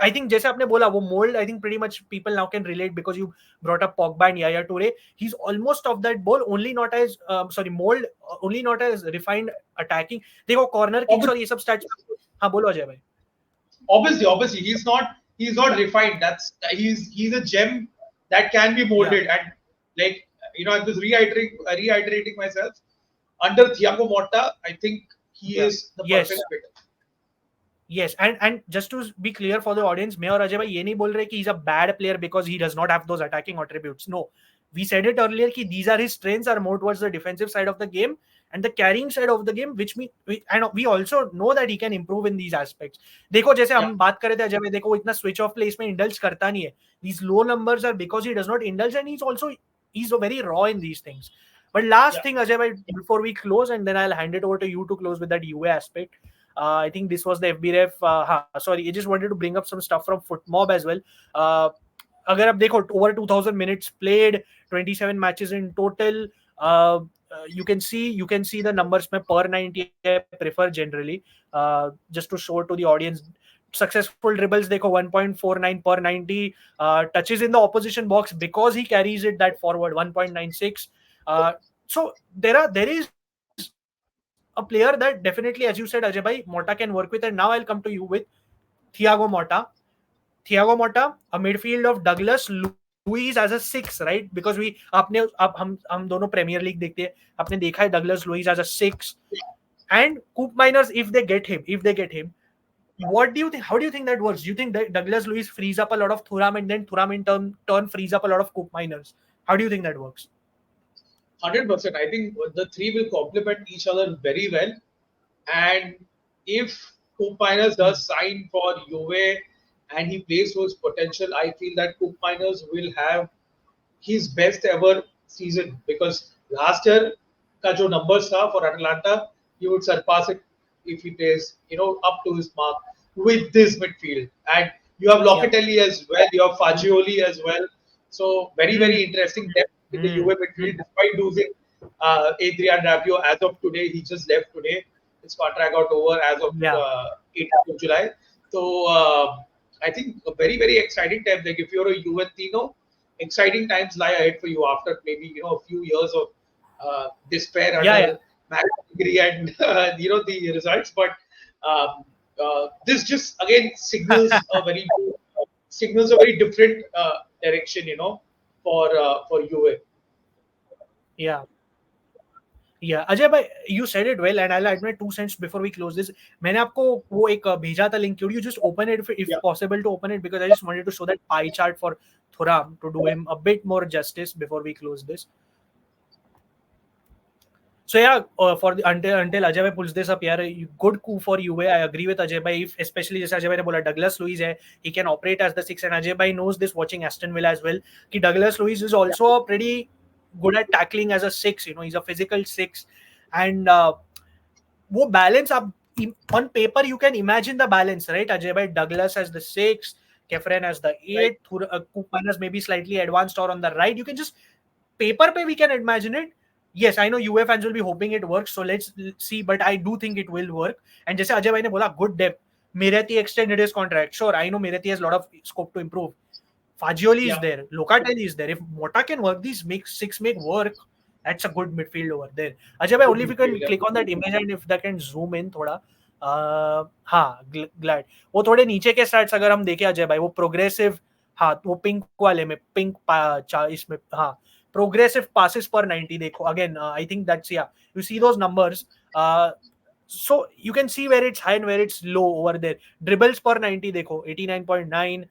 I think जैसे आपने बोला वो mold, I think pretty much people now can relate because you brought up Pogba and Yaya Toure. He's almost of that ball, only not as mold, only not as refined attacking. देखो corner kicks और ये सब stats. हाँ बोलो अजय भाई. Obviously, he's not refined. He's a gem that can be molded. And like I'm just reiterating myself. Under Thiago Motta, I think he is the perfect fit. Yes, and just to be clear for the audience, मैं और अजय भाई ये नहीं बोल रहे कि he's a bad player because he does not have those attacking attributes. No, we said it earlier कि these are his strengths are more towards the defensive side of the game and the carrying side of the game, which we also know that he can improve in these aspects. देखो जैसे हम बात कर रहे थे अजय भाई, देखो इतना switch off play इसमें indulge करता नहीं है. These low numbers are because he does not indulge and he's very raw in these things. But last thing Ajay bhai, before we close, and then I'll hand it over to you to close with that UA aspect. I think this was the FB ref. Sorry, I just wanted to bring up some stuff from FootMob as well. अगर आप देखो over 2000 minutes played, 27 matches in total. You can see the numbers में per 90 I prefer generally. Just to show to the audience. Successful dribbles देखो 1.49 per 90. Touches in the opposition box because he carries it that forward 1.96. So there is a player that definitely, as you said Ajay bhai, Motta can work with. And now I'll come to you with Thiago Motta, a midfield of Douglas Luiz as a 6, right? Because हम दोनों Premier League देखते हैं, आपने देखा है Douglas Luiz as a 6 and Coop Miners if they get him. What do you think? How do you think that works? Do you think that Douglas Luiz frees up a lot of Thuram and then Thuram in turn frees up a lot of Coop Miners? How do you think that works? 100%. I think the three will complement each other very well. And if Coop Miners does sign for Juve and he plays to his potential, I feel that Coop Miners will have his best ever season because last year का जो numbers था for Atalanta, he would surpass it if he plays, up to his mark with this midfield. And you have Locatelli as well, you have Fagioli as well. So very, very interesting depth in the Juve midfield, despite losing Adrian Rabiot as of today. He just left today. His contract got over as of 8th of July. So I think a very, very exciting time. Like if you're a Juventino, exciting times lie ahead for you after maybe a few years of despair under Marie and the results. But this just again signals a very different direction. for Juve. Yeah. Yeah, Ajay bhai, you said it well, and I'll add my 2 cents before we close this. मैंने आपको वो एक भेजा था link. Could you just open it if Yeah. possible to open it, because I just wanted to show that pie chart for Thuram to do him a bit more justice before we close this. So yeah, until Ajay bhai pulls this up, yeah, good coup for Juve. I agree with Ajay bhai. If especially जैसे Ajay bhai ने बोला Douglas Luiz है, he can operate as the 6, and Ajay bhai knows this watching Aston Villa as well. कि Douglas Luiz is also pretty good at tackling as a 6. You know, he's a physical 6, and वो balance आप on paper you can imagine the balance, right? Ajay bhai, Douglas as the 6, Khéphren as the 8, Koopman maybe slightly advanced or on the right. You can just paper pe we can imagine it. Yes, I know UA fans will be hoping it works, so let's see, but I do think it will work. And जैसे अजय भाई ने बोला, good depth. Mireti extended his contract. Sure, I know Mireti has a lot of scope to improve. Fagioli is there. Locatelli is there. If Mota can work these, make 6 work, that's a good midfield over there. Ajay bhai, only if you can click on that image and if that can zoom in थोड़ा. हाँ, glad. वो थोड़े नीचे के stats अगर हम देखें अजय भाई, वो progressive, हाँ, वो पिंक वाले में, पिंक इसमें, हाँ, progressive passes per 90 देखो. Again, I think that's, yeah, you see those numbers. So you can see where it's high and where it's low over there. Dribbles per 90 देखो, 89.9.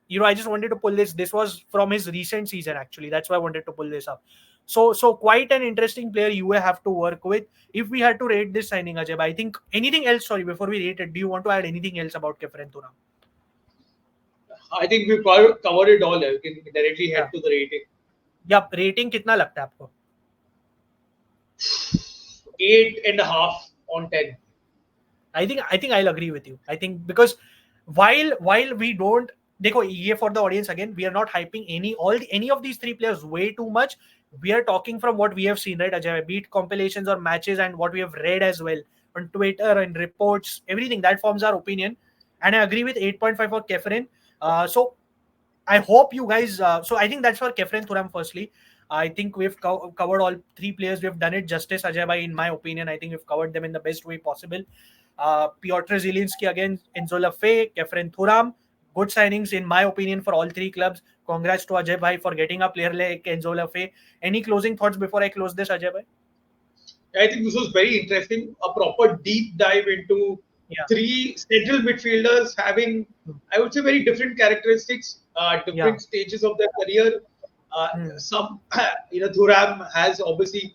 You know, I just wanted to pull this. This was from his recent season, actually. That's why I wanted to pull this up. So quite an interesting player you will have to work with. If we had to rate this signing, Ajay, I think anything else, sorry, before we rate it, do you want to add anything else about Khéphren Thuram? I think we covered it all. You can directly head to the rating. Yeah, rating कितना लगता है आपको? 8.5 on 10. I think I'll agree with you. I think because while we don't, देखो ये for the audience again, we are not hyping any of these 3 players way too much. We are talking from what we have seen, right, Ajay? Beat compilations or matches and what we have read as well on Twitter and reports, everything that forms our opinion. And I agree with 8.5 for Khéphren. So I hope you guys. So I think that's for Khéphren Thuram. Firstly, I think we've covered all 3 players. We've done it justice, Ajay bhai. In my opinion, I think we've covered them in the best way possible. Piotr Zieliński again, Enzo Le Fée, Khéphren Thuram. Good signings in my opinion for all 3 clubs. Congrats to Ajay bhai for getting a player like Enzo Le Fée. Any closing thoughts before I close this, Ajay bhai? I think this was very interesting. A proper deep dive into 3 central midfielders having, I would say, very different characteristics, different stages of their career. Some, Thuram has obviously,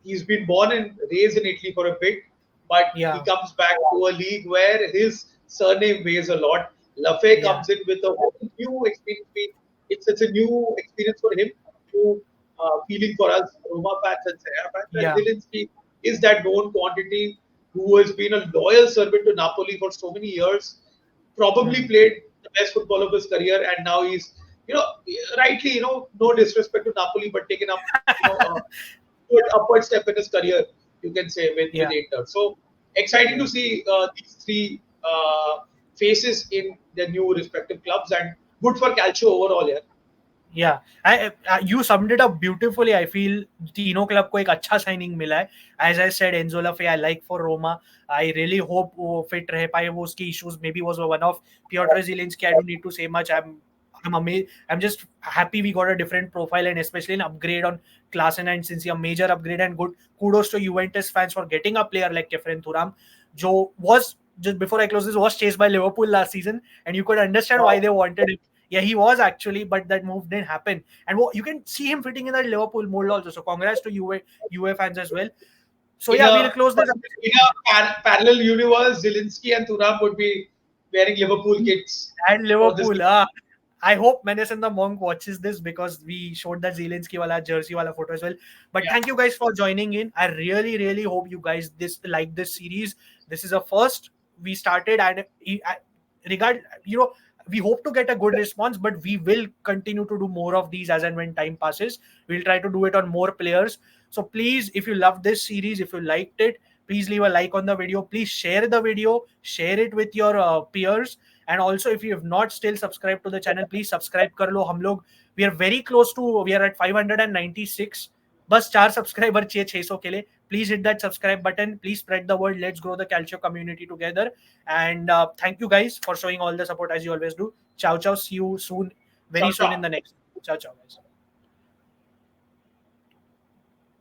he's been born and raised in Italy for a bit, but he comes back to a league where his surname weighs a lot. Le Fée comes in with a whole new experience. It's such a new experience for him, new feeling for us Roma fans and Serie fans. And Zieliński is that known quantity who has been a loyal servant to Napoli for so many years, probably played the best football of his career, and now he's, rightly, no disrespect to Napoli, but taken up, good upward step in his career, you can say, with Inter. So exciting to see these 3 faces in their new respective clubs, and good for Calcio overall. Yeah, you summed it up beautifully. I feel तीनों club को एक अच्छा signing मिला है. As I said, Enzo Le Fée I like for Roma. I really hope वो fit रह पाए. वो उसकी issues maybe was one of. Piotr Zieliński, I don't need to say much. I'm amazed. I'm just happy we got a different profile and especially an upgrade on Klaassen and Cincy, a major upgrade, and good kudos to Juventus fans for getting a player like Khéphren Thuram, जो was, just before I close this, was chased by Liverpool last season, and you could understand why they wanted him. Yeah, he was actually, but that move didn't happen. And you can see him fitting in that Liverpool mold also. So congrats to UA fans as well. So we'll close this. In a parallel universe, Zieliński and Thuram would be wearing Liverpool kits. And Liverpool, I hope Menace and the Monk watches this, because we showed that Zieliński wala jersey wala photo as well. But thank you guys for joining in. I really, really hope you guys like this series. This is a first we started, and we hope to get a good response, but we will continue to do more of these as and when time passes. We'll try to do it on more players. So please, if you love this series, if you liked it, please leave a like on the video. Please share the video, share it with your peers. And also, if you have not still subscribed to the channel, please subscribe kar lo. We are very close to, we are at 596. Bas 4 subscriber chahiye 600 ke liye. Please hit that subscribe button. Please spread the word. Let's grow the Calcio community together. And thank you guys for showing all the support as you always do. Ciao, ciao. See you soon, very soon in the next. Ciao, ciao guys.